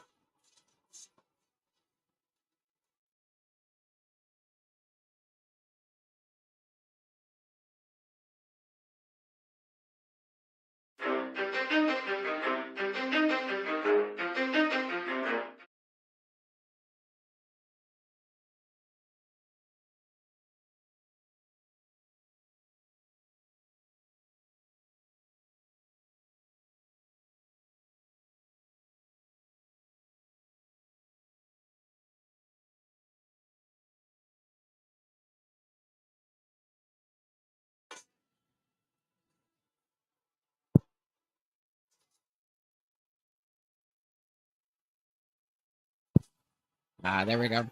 Speaker 2: There we go.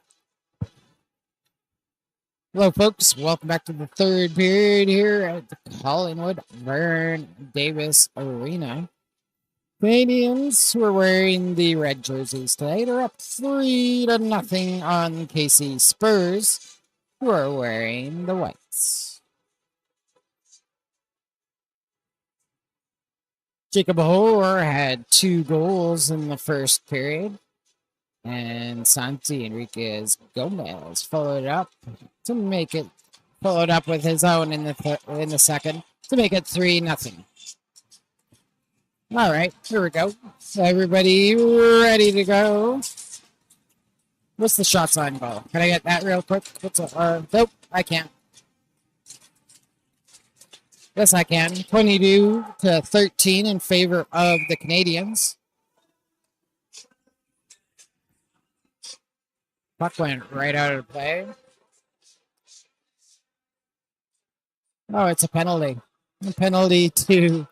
Speaker 2: Hello, folks. Welcome back to the third period here at the Callingwood Vern Davis Arena. Canadians who are wearing the red jerseys today, they're up 3-0 on KC Spurs, who are wearing the whites. Jacob Hoare had 2 goals in the first period, and Santi Enriquez Gomez followed up with his own in the second to make it 3-0. All right, here we go. Everybody ready to go? What's the shots on goal? Can I get that real quick? Nope, I can't. Yes, I can. 22-13 in favor of the Canadians. Puck went right out of play. Oh, it's a penalty. A penalty to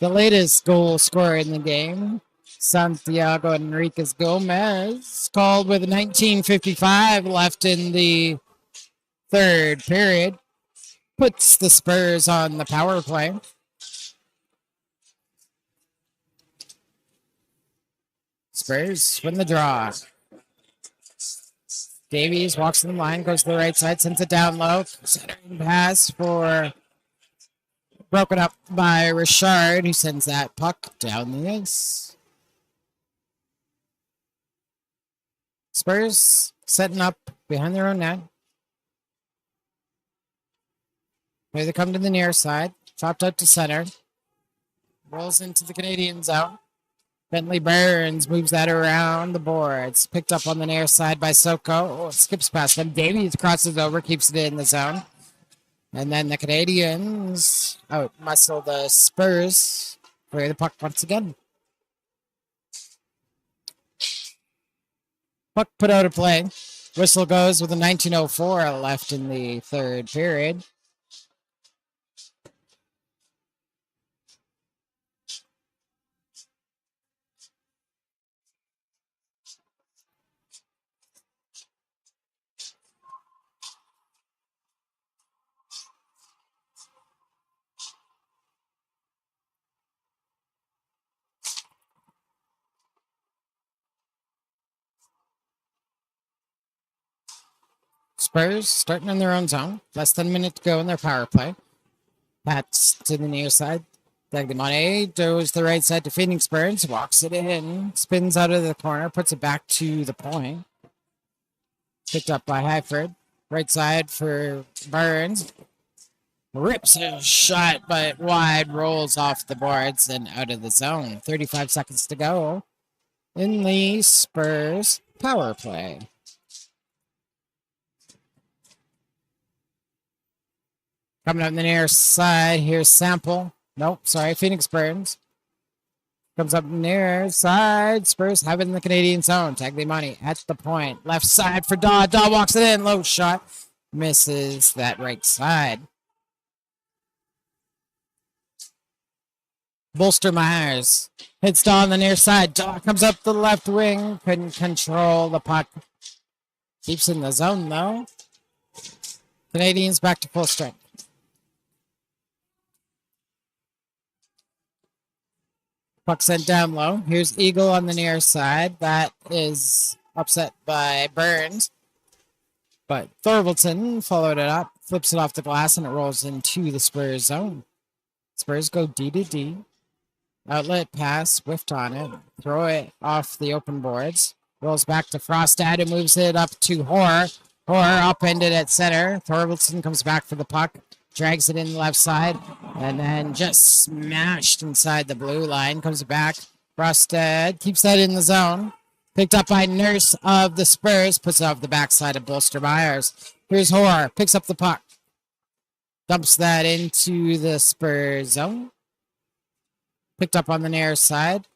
Speaker 2: the latest goal scorer in the game, Santiago Enriquez Gomez, called with 19:55 left in the third period. Puts the Spurs on the power play. Spurs win the draw. Davies walks in the line, goes to the right side, sends it down low. Centering pass broken up by Richard, who sends that puck down the ice. Spurs setting up behind their own net. Here they come to the near side. Chopped out to center. Rolls into the Canadian zone. Bentley Burns moves that around the boards. Picked up on the near side by Soko. Oh, skips past him. Davies crosses over, keeps it in the zone. And then the Canadians muscle the Spurs for the puck once again. Puck put out of play. Whistle goes with a 19:04 left in the third period. Spurs starting in their own zone. Less than a minute to go in their power play. Pats to the near side. Tagliamone goes to the right side to Phoenix Burns. Walks it in. Spins out of the corner. Puts it back to the point. Picked up by Highford. Right side for Burns. Rips his shot, but wide. Rolls off the boards and out of the zone. 35 seconds to go in the Spurs power play. Coming up the near side, here's Sample. Nope, sorry, Phoenix Burns. Comes up near side. Spurs have it in the Canadian zone. Tagliamone at the point. Left side for Daw. Daw walks it in. Low shot. Misses that right side. Bolster Myers hits Daw on the near side. Daw comes up the left wing. Couldn't control the puck. Keeps in the zone, though. Canadians back to full strength. Puck sent down low. Here's Eagle on the near side. That is upset by Burns. But Thorvaldson followed it up, flips it off the glass, and it rolls into the Spurs zone. Spurs go D to D. Outlet pass, whiffed on it. Throw it off the open boards. Rolls back to Frostad, who moves it up to Hoare. Hoare upended at center. Thorvaldson comes back for the puck. Drags it in the left side. And then just smashed inside the blue line. Comes back. Frostad keeps that in the zone. Picked up by Nurse of the Spurs. Puts it off the backside of Bolster Myers. Here's Hoare. Picks up the puck. Dumps that into the Spurs zone. Picked up on the near side.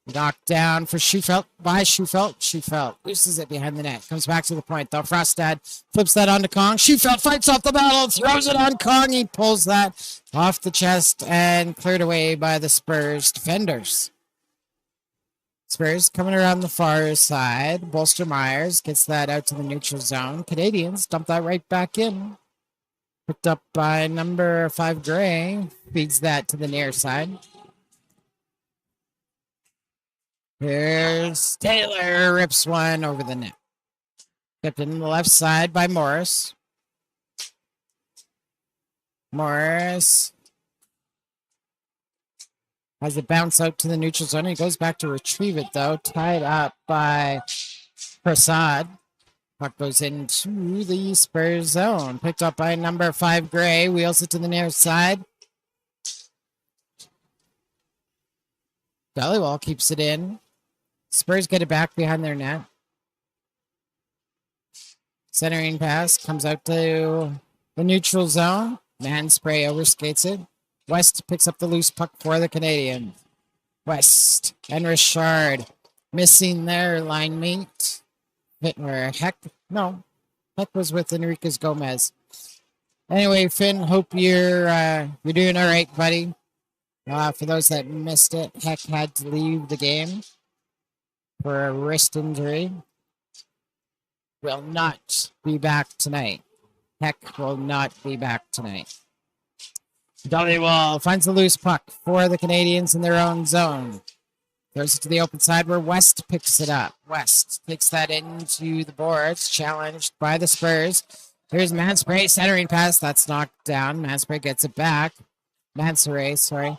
Speaker 2: Knocked down for Schufelt by Schufelt. Schufelt loses it behind the net. Comes back to the point, though. Frostad flips that onto Kong. Schufelt fights off the battle. Throws it on Kong. He pulls that off the chest and cleared away by the Spurs defenders. Spurs coming around the far side. Bolster Myers gets that out to the neutral zone. Canadians dump that right back in. Picked up by number 5 Gray. Feeds that to the near side. Here's Taylor, rips one over the net. Kept in the left side by Morris. Morris has it bounce out to the neutral zone. He goes back to retrieve it, though. Tied up by Prasad. Puck goes into the Spurs zone. Picked up by number 5 Gray. Wheels it to the near side. Dollywall keeps it in. Spurs get it back behind their net. Centering pass comes out to the neutral zone. Man spray overskates it. West picks up the loose puck for the Canadian. West and Richard missing their line mate. Heck was with Enriquez Gomez. Anyway, Finn, hope you're doing all right, buddy. For those that missed it, Heck had to leave the game for a wrist injury. Will not be back tonight. Heck will not be back tonight. Dollywall finds the loose puck for the Canadians in their own zone. Throws it to the open side where West picks it up. West takes that into the boards, challenged by the Spurs. Here's Manspray, centering pass. That's knocked down. Manspray gets it back. Mansaray, sorry.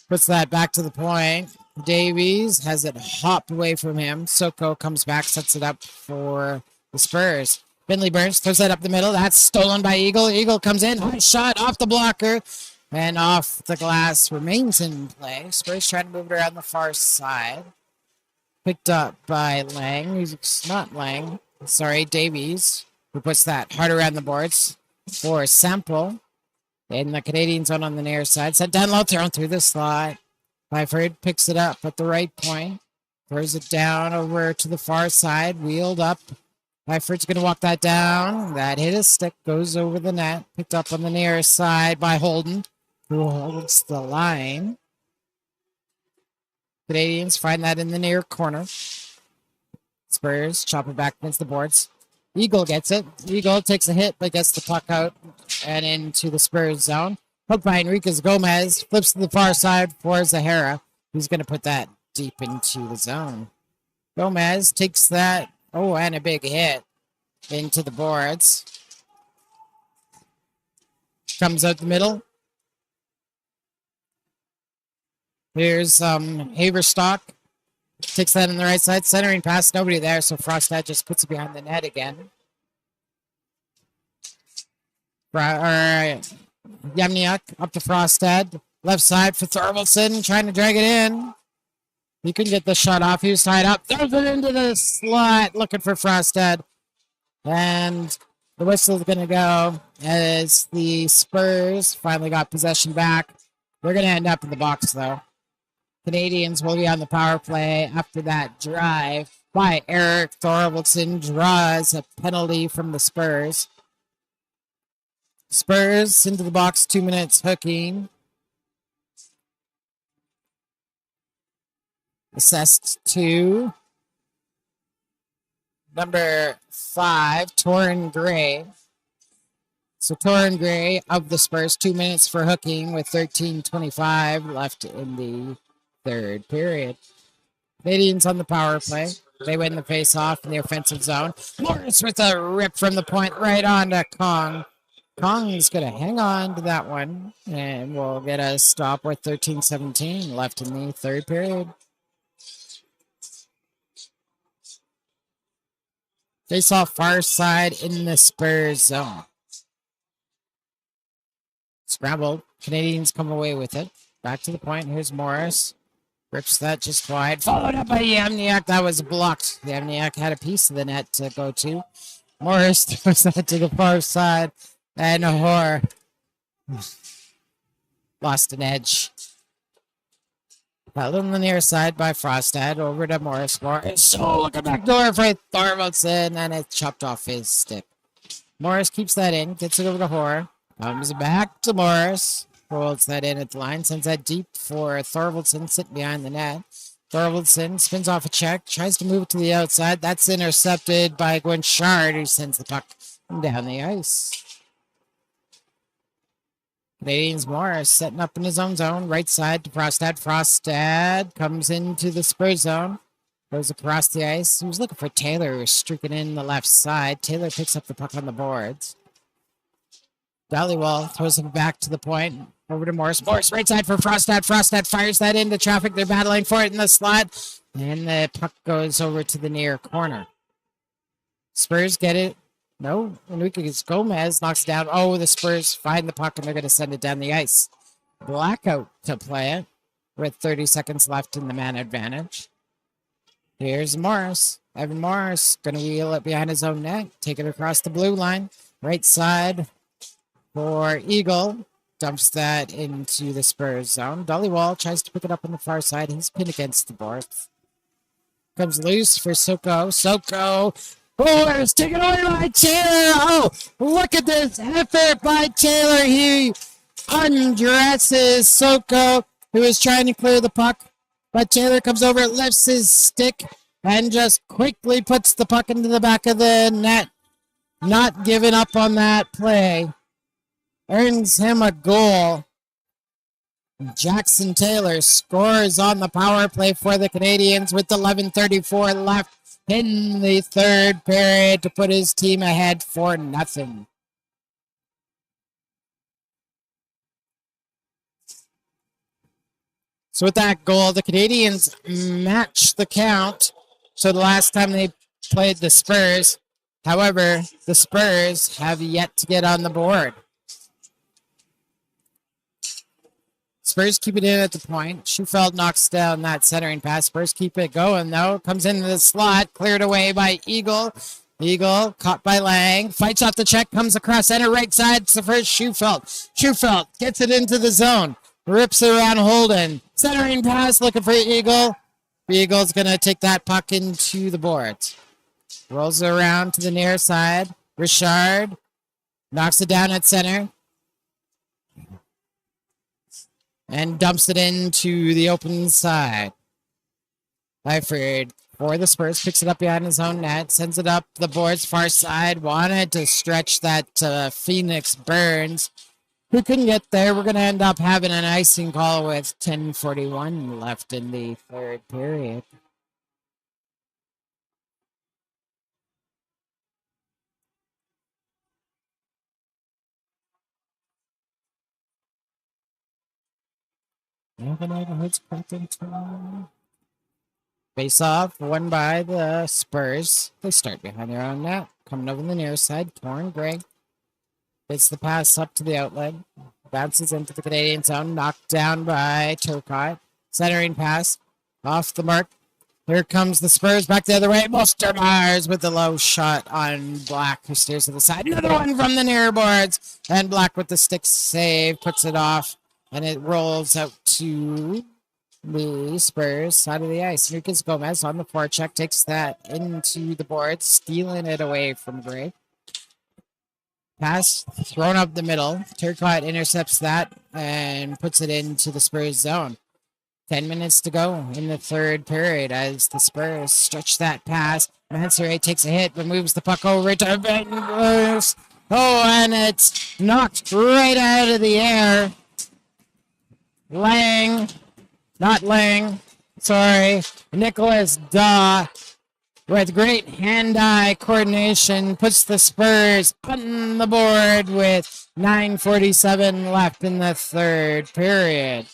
Speaker 2: Puts that back to the point. Davies has it hopped away from him. Soko comes back, sets it up for the Spurs. Finley Burns throws that up the middle. That's stolen by Eagle. Eagle comes in. High shot off the blocker. And off the glass, remains in play. Spurs trying to move it around the far side. Picked up by Lang. He's not Lang. Sorry, Davies. Who puts that hard around the boards for Sample. In the Canadian zone on the near side. Sent down low, thrown through the slot. Byford picks it up at the right point. Throws it down over to the far side. Wheeled up. Byford's going to walk that down. That hit his stick. Goes over the net. Picked up on the near side by Holden, who holds the line. Canadians find that in the near corner. Spurs chop it back against the boards. Eagle gets it. Eagle takes a hit, but gets the puck out and into the Spurs zone. Hooked by Enriquez Gomez. Flips to the far side for Zahara. He's going to put that deep into the zone. Gomez takes that. Oh, and a big hit into the boards. Comes out the middle. Here's Haverstock. Takes that on the right side. Centering pass. Nobody there, so Frostad just puts it behind the net again. Yemniak up to Frostad. Left side for Thorvaldson. Trying to drag it in. He couldn't get the shot off. He was tied up. Throws it into the slot. Looking for Frostad. And the whistle's going to go as the Spurs finally got possession back. They're going to end up in the box, though. Canadians will be on the power play after that drive by Eric Thorvaldson. Draws a penalty from the Spurs. Spurs into the box, 2 minutes hooking. Assessed to number 5, Torrin Gray. So Torrin Gray of the Spurs, 2 minutes for hooking with 13:25 left in the third period. Canadians on the power play. They win the face-off in the offensive zone. Morris with a rip from the point right on to Kong. Kong's going to hang on to that one, and we'll get a stop with 13-17 left in the third period. Face off far side in the Spurs zone. Scrambled. Canadians come away with it. Back to the point. Here's Morris. Rips that just wide. Followed up by Yamniak. That was blocked. Yamniak had a piece of the net to go to. Morris throws that to the far side. And Nahor lost an edge. Held on the near side by Frostad. Over to Morris. Morris. Oh, look at back door for Thorvaldson. And it chopped off his stick. Morris keeps that in. Gets it over to Hoare. Comes back to Morris. Holds that in at the line. Sends that deep for Thorvaldson sitting behind the net. Thorvaldson spins off a check. Tries to move it to the outside. That's intercepted by Guinchard, who sends the puck down the ice. Canadians Morris setting up in his own zone. Right side to Frostad. Frostad comes into the Spurs zone. Goes across the ice. He was looking for Taylor, who was streaking in the left side. Taylor picks up the puck on the boards. Dollywall throws him back to the point. Over to Morris. Morris right side for Frostad. Frostad fires that into traffic. They're battling for it in the slot. And the puck goes over to the near corner. Spurs get it. No. Enrique Gomez knocks it down. Oh, the Spurs find the puck and they're going to send it down the ice. Blackout to play it with 30 seconds left in the man advantage. Here's Morris. Evan Morris going to wheel it behind his own net. Take it across the blue line. Right side for Eagle. Dumps that into the Spurs zone. Dollywall tries to pick it up on the far side. He's pinned against the boards. Comes loose for Soko. Soko. Oh, it was taken away by Taylor. Oh, look at this effort by Taylor. He undresses Soko, who is trying to clear the puck. But Taylor comes over, lifts his stick, and just quickly puts the puck into the back of the net. Not giving up on that play. Earns him a goal. Jackson Taylor scores on the power play for the Canadians with 11:34 left in the third period to put his team ahead 4-0. So with that goal, the Canadians match the count. So the last time they played the Spurs, however, the Spurs have yet to get on the board. Spurs keep it in at the point. Schufeld knocks down that centering pass. Spurs keep it going, though. Comes into the slot. Cleared away by Eagle. Eagle caught by Lang. Fights off the check. Comes across center right side. It's the first Schufeld. Schufeld gets it into the zone. Rips it around Holden. Centering pass looking for Eagle. Eagle's going to take that puck into the boards. Rolls it around to the near side. Richard knocks it down at center. And dumps it into the open side. Lyford for the Spurs picks it up behind his own net, sends it up the boards far side. Wanted to stretch that Phoenix Burns, who couldn't get there. We're going to end up having an icing call with 10:41 left in the third period. Face off, won by the Spurs. They start behind their own net. Coming over the near side, Torn Gregg. Gets the pass up to the outlet. Bounces into the Canadian zone. Knocked down by Turcotte. Centering pass. Off the mark. Here comes the Spurs back the other way. Mostermars with the low shot on Black, who steers to the side. Another one from the near boards. And Black with the stick save puts it off. And it rolls out to the Spurs side of the ice. Enriquez Gomez on the forecheck takes that into the board, stealing it away from Gray. Pass thrown up the middle. Turcotte intercepts that and puts it into the Spurs zone. 10 minutes to go in the third period as the Spurs stretch that pass. Mansouri takes a hit but moves the puck over to Bengals. Oh, and it's knocked right out of the air. Nicholas Daw with great hand-eye coordination puts the Spurs on the board with 9:47 left in the third period.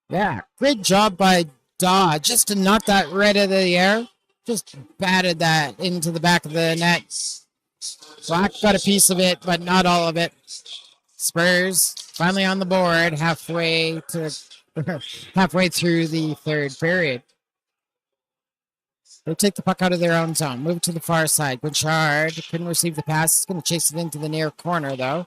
Speaker 2: Yeah, great job by Daw just to knock that right out of the air. Just batted that into the back of the net. Black got a piece of it, but not all of it. Spurs finally on the board halfway through the third period. They take the puck out of their own zone, move to the far side. Bouchard couldn't receive the pass. He's going to chase it into the near corner, though.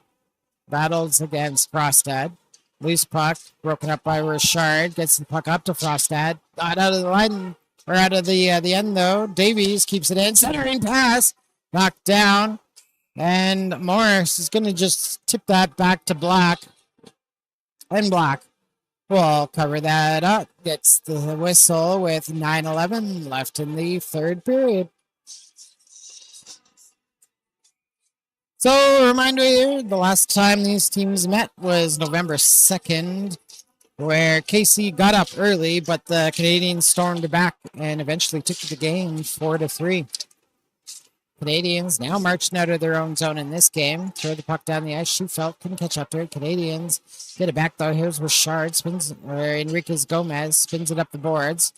Speaker 2: Battles against Frostad. Loose puck, broken up by Richard. Gets the puck up to Frostad. Got out of the line, or out of the end, though. Davies keeps it in. Centering pass. Knocked down. And Morris is going to just tip that back to Black. And Black will cover that up. Gets the whistle with 9:11 left in the third period. So, a reminder here, the last time these teams met was November 2nd, where KC got up early, but the Canadians stormed back and eventually took the game 4-3. Canadians now marching out of their own zone in this game. Throw the puck down the ice. Schufelt couldn't catch up to it. Canadians get it back, though. Here's Richard. Enriquez Gomez spins it up the boards.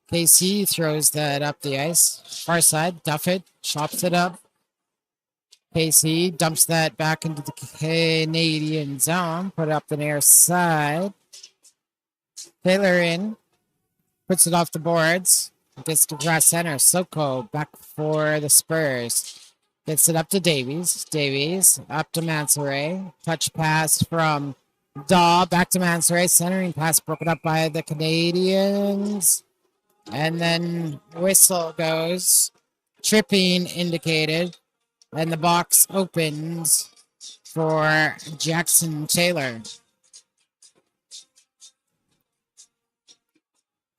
Speaker 2: KC throws that up the ice. Far side, Duff it, chops it up. KC dumps that back into the Canadian zone. Put it up the near side. Taylor in. Puts it off the boards. Gets to cross center. Soko back for the Spurs. Gets it up to Davies. Davies up to Mansoret. Touch pass from Daw back to Mansoret. Centering pass broken up by the Canadians. And then whistle goes. Tripping indicated. And the box opens for Jackson Taylor.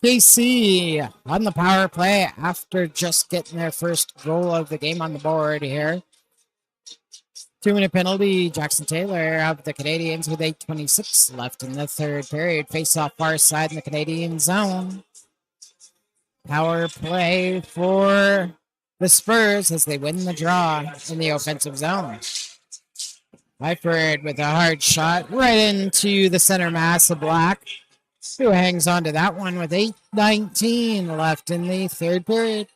Speaker 2: KC on the power play after just getting their first goal of the game on the board here. 2-minute penalty, Jackson Taylor of the Canadians with 8:26 left in the third period. Face off far side in the Canadian zone. Power play for the Spurs as they win the draw in the offensive zone. Lyford with a hard shot right into the center mass of Black, who hangs on to that one with 8:19 left in the third period.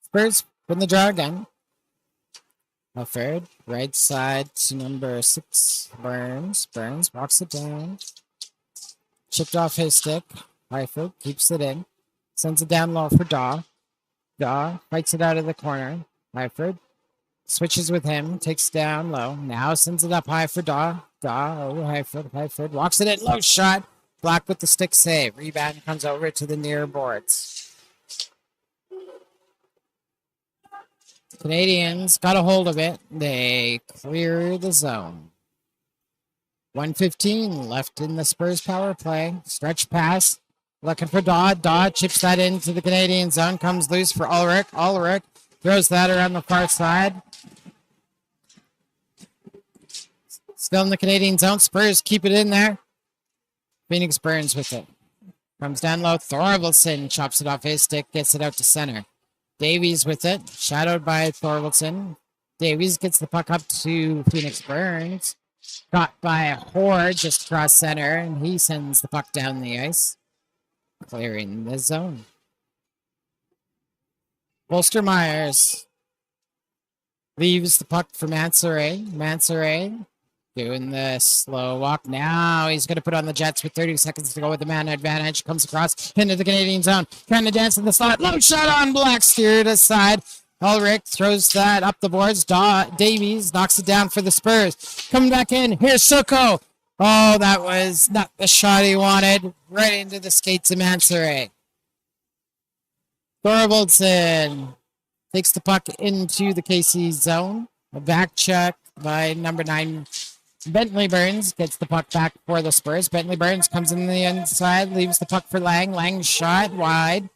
Speaker 2: Spurs win the draw again. Lyford, right side to number 6, Burns. Burns walks it down. Chipped off his stick. Lyford keeps it in. Sends it down low for Daw. Daw fights it out of the corner. Lyford switches with him. Takes it down low. Now sends it up high for Daw. Daw, Lyford walks it in. Low shot. Black with the stick save. Rebound comes over to the near boards. Canadians got a hold of it. They clear the zone. 1:15 left in the Spurs power play. Stretch pass. Looking for Daw. Daw chips that into the Canadian zone. Comes loose for Ulrich. Ulrich throws that around the far side. Still in the Canadian zone. Spurs keep it in there. Phoenix Burns with it. Comes down low. Thorvaldson chops it off his stick. Gets it out to center. Davies with it, shadowed by Thorvaldson. Davies gets the puck up to Phoenix Burns. Caught by a Horde just across center, and he sends the puck down the ice, clearing the zone. Bolster-Myers leaves the puck for Mansoret. Mansoret doing the slow walk. Now he's going to put on the Jets with 30 seconds to go with the man advantage. Comes across into the Canadian zone. Trying to dance in the slot. Low shot on Black. Steered aside. Ulrich throws that up the boards. Davies knocks it down for the Spurs. Coming back in. Here's Soko. Oh, that was not the shot he wanted. Right into the skates of Mansoret. Thorvaldson takes the puck into the KC zone. A back check by number 9. Bentley Burns gets the puck back for the Spurs. Bentley Burns comes in the inside, leaves the puck for Lang. Lang's shot wide.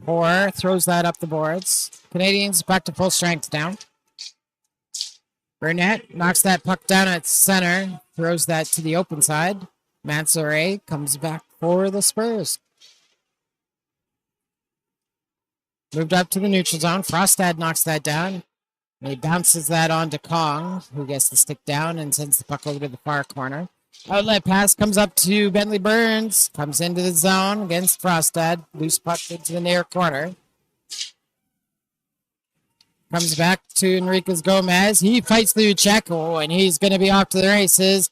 Speaker 2: 4 throws that up the boards. Canadians back to full strength down. Burnett knocks that puck down at center, throws that to the open side. Mansoret comes back for the Spurs. Moved up to the neutral zone. Frostad knocks that down. And he bounces that on to Kong, who gets the stick down and sends the puck over to the far corner. Outlet pass comes up to Bentley Burns. Comes into the zone against Frostad. Loose puck into the near corner. Comes back to Enriquez Gomez. He fights through Checo, and he's going to be off to the races.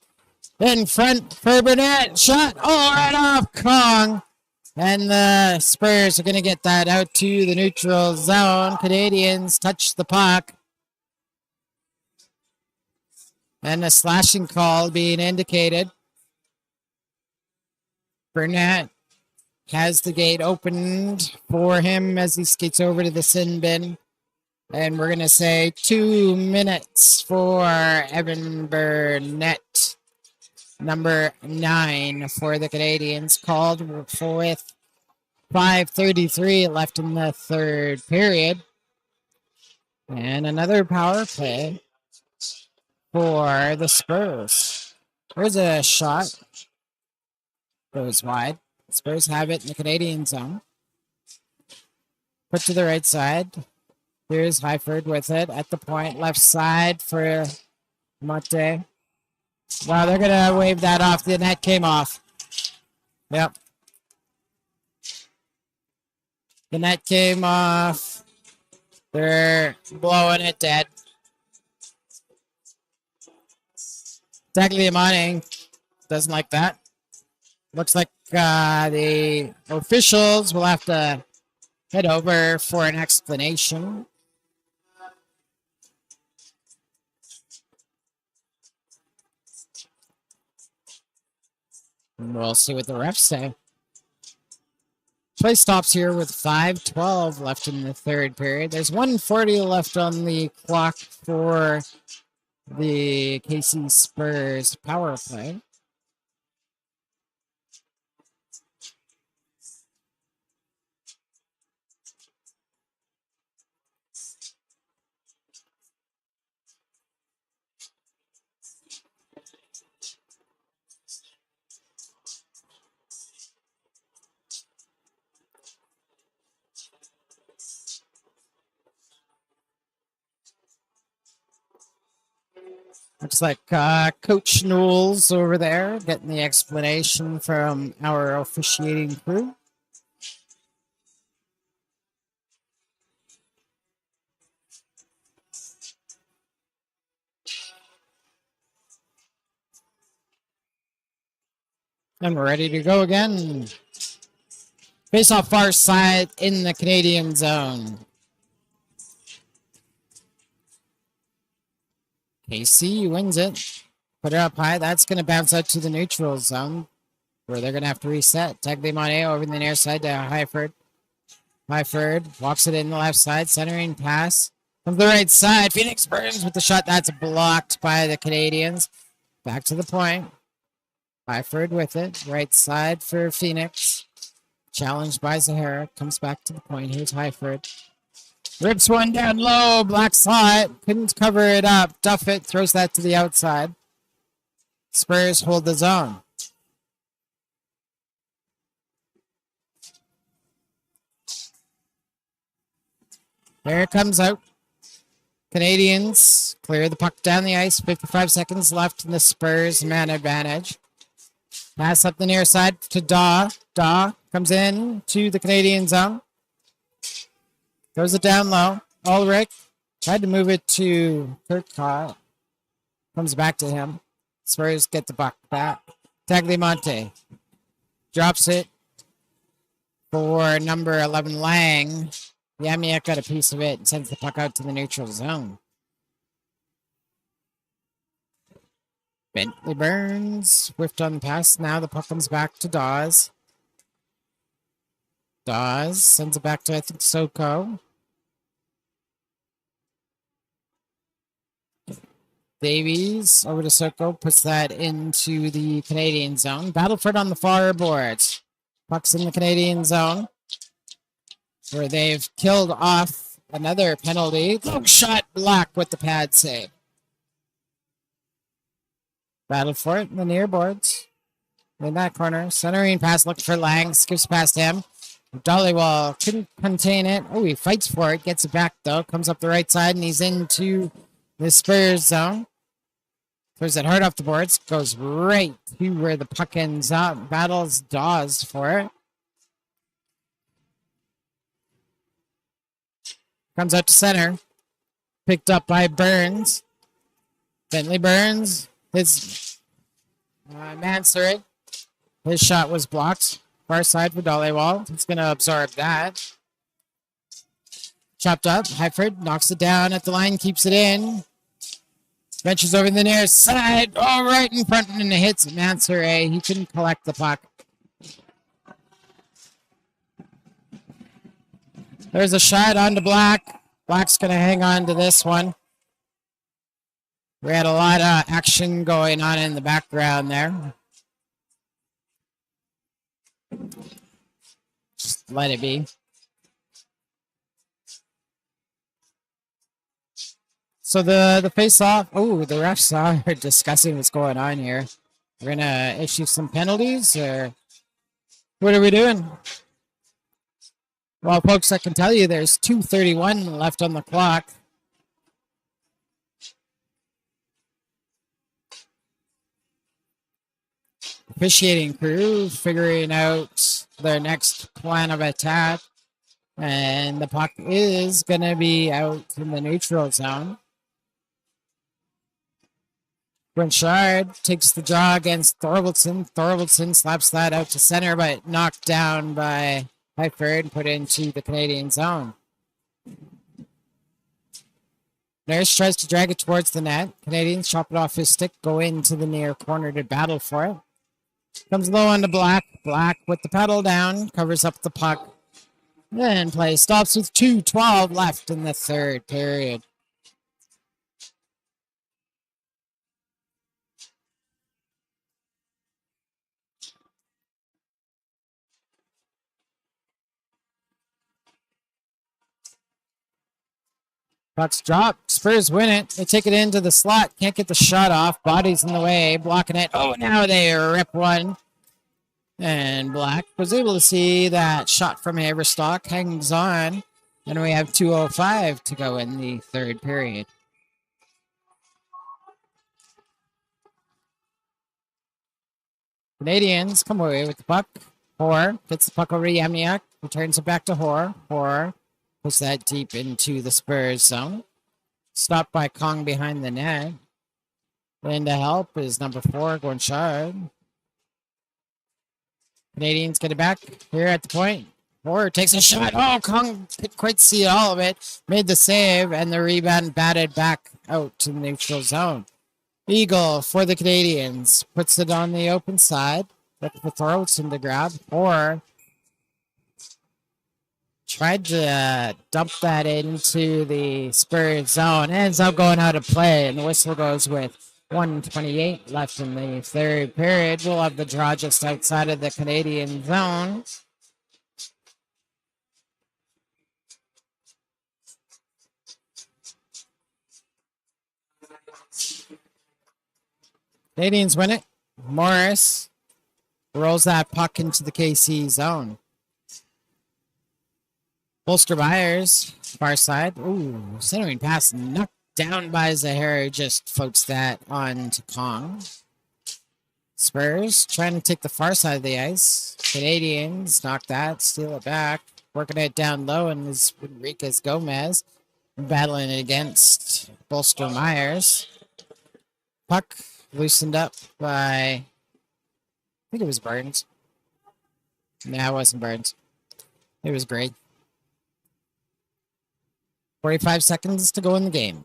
Speaker 2: In front for Burnett. Shot. Oh, right off Kong. And the Spurs are going to get that out to the neutral zone. Canadians touch the puck. And a slashing call being indicated. Burnett has the gate opened for him as he skates over to the sin bin. And we're going to say 2 minutes for Evan Burnett. Number 9 for the Canadians, called with 5:33 left in the third period. And another power play for the Spurs. There's a shot. Goes wide. Spurs have it in the Canadian zone. Put to the right side. Here's Highford with it at the point. Left side for Monte. Wow, they're going to wave that off. The net came off. Yep. The net came off. They're blowing it dead. Tagliamani doesn't like that. Looks like the officials will have to head over for an explanation. And we'll see what the refs say. Play stops here with 5:12 left in the third period. There's 1:40 left on the clock for the CAC Spurs power play. Looks like Coach Knowles over there getting the explanation from our officiating crew. And we're ready to go again. Face off far side in the Canadian zone. KC wins it. Put it up high. That's going to bounce out to the neutral zone where they're going to have to reset. Tagliamani over the near side to Highford. Highford walks it in the left side. Centering pass from the right side. Phoenix Burns with the shot. That's blocked by the Canadians. Back to the point. Highford with it. Right side for Phoenix. Challenged by Zahara. Comes back to the point. Here's Highford. Rips one down low. Black saw it. Couldn't cover it up. Duffett throws that to the outside. Spurs hold the zone. There it comes out. Canadians clear the puck down the ice. 55 seconds left in the Spurs man advantage. Pass up the near side to Daw. Daw comes in to the Canadian zone. Throws it down low. Ulrich tried to move it to Kirkcott. Comes back to him. Spurs get the puck back. Tagliamani drops it for number 11 Lang. Yamiak got a piece of it and sends the puck out to the neutral zone. Bentley Burns whiffed on the pass. Now the puck comes back to Dawes. Dawes sends it back to, I think, Soko. Davies over to Soko, puts that into the Canadian zone. Battleford on the far boards. Puck's in the Canadian zone. where they've killed off another penalty. Long shot, Black with the pad save. Battle for it in the near boards. In that corner. Centering pass looking for Lang. Skips past him. Dollywall couldn't contain it. Oh, he fights for it. Gets it back, though. Comes up the right side, and he's into the Spurs zone. Throws it hard off the boards. Goes right to where the puck ends up. Battles Dawes for it. Comes out to center. Picked up by Burns. Bentley Burns. His Mansory. His shot was blocked. Far side for Dollywall. He's going to absorb that. Chopped up. Highford knocks it down at the line. Keeps it in. Ventures over the near side. Oh, right in front and hits Mansory. He couldn't collect the puck. There's a shot onto Black. Black's going to hang on to this one. We had a lot of action going on in the background there. Just let it be. So the face-off, oh, the refs are discussing what's going on here. We're going to issue some penalties, or what are we doing? Well, folks, I can tell you there's 2:31 left on the clock. Officiating crew figuring out their next plan of attack. And the puck is going to be out in the neutral zone. Blanchard takes the draw against Thorvaldson. Thorvaldson slaps that out to center, but knocked down by Highford and put into the Canadian zone. Nurse tries to drag it towards the net. Canadians chop it off his stick, go into the near corner to battle for it. Comes low onto Black. Black with the pedal down, covers up the puck. Then play stops with 2:12 left in the third period. Puck's dropped. Spurs win it. They take it into the slot. Can't get the shot off. Body's in the way. Blocking it. Oh, now they rip one. And Black was able to see that shot from Haverstock. Hangs on. And we have 2:05 to go in the third period. Canadians come away with the puck. Hoare gets the puck over to Yamniak. Returns it back to Hoare. Hoare puts that deep into the Spurs zone. Stopped by Kong behind the net. In to help is number 4, Blanchard. Canadians get it back here at the point. Hoare takes a shot. Oh, Kong couldn't quite see all of it. Made the save, and the rebound batted back out to the neutral zone. Eagle for the Canadians. Puts it on the open side. Looking for Thorvaldson to grab. Hoare tried to dump that into the Spurs zone. Ends up going out of play, and the whistle goes with 1:28 left in the third period. We'll have the draw just outside of the Canadian zone. Canadians win it. Morris rolls that puck into the KC zone. Bolster Myers, far side. Ooh, centering pass knocked down by Zahara. Just floats that on to Kong. Spurs trying to take the far side of the ice. Canadians knock that, steal it back. Working it down low, and is Enriquez Gomez battling it against Bolster Myers. Puck loosened up by, I think it was Burns. Nah, it wasn't Burns. It was Gray. 45 seconds to go in the game.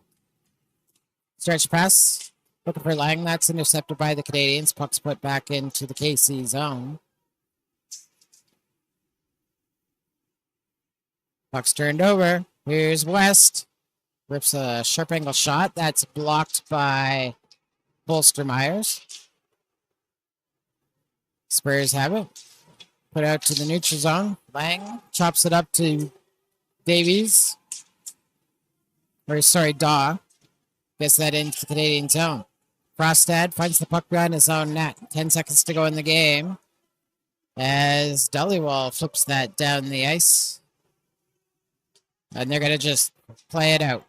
Speaker 2: Stretch pass. Looking for Lang. That's intercepted by the Canadians. Puck's put back into the KC zone. Puck's turned over. Here's West. Rips a sharp angle shot. That's blocked by Bolster Myers. Spurs have it. Put out to the neutral zone. Lang chops it up to Davies. Or sorry, Daw. Gets that into the Canadian zone. Frostad finds the puck behind his own net. 10 seconds to go in the game. As Dollywall flips that down the ice. And they're going to just play it out.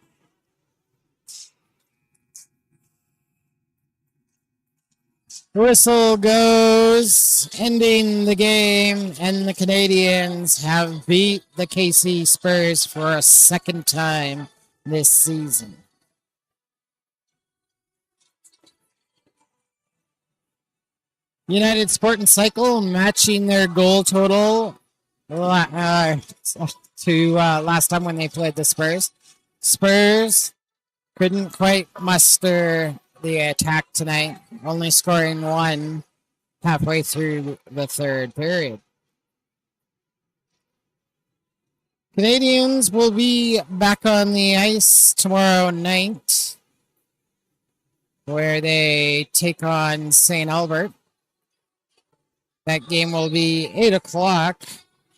Speaker 2: The whistle goes, ending the game, and the Canadians have beat the CAC Spurs for a second time this season. United Sport and Cycle matching their goal total to last time when they played the Spurs. Spurs couldn't quite muster the attack tonight, only scoring one halfway through the third period. Canadians will be back on the ice tomorrow night, where they take on St. Albert. That game will be 8 o'clock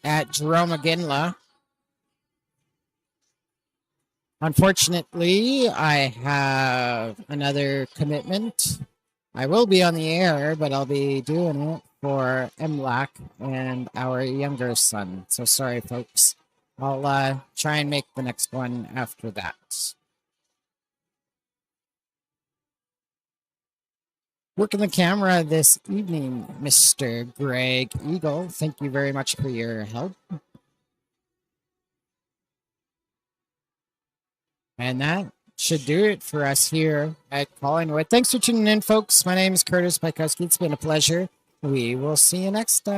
Speaker 2: at Jerome McGinley. Unfortunately, I have another commitment. I will be on the air, but I'll be doing it for MLAC and our younger son. So sorry, folks. I'll try and make the next one after that. Working the camera this evening, Mr. Greg Eagle. Thank you very much for your help. And that should do it for us here at Callingwood. Thanks for tuning in, folks. My name is Curtis Bykowski. It's been a pleasure. We will see you next time.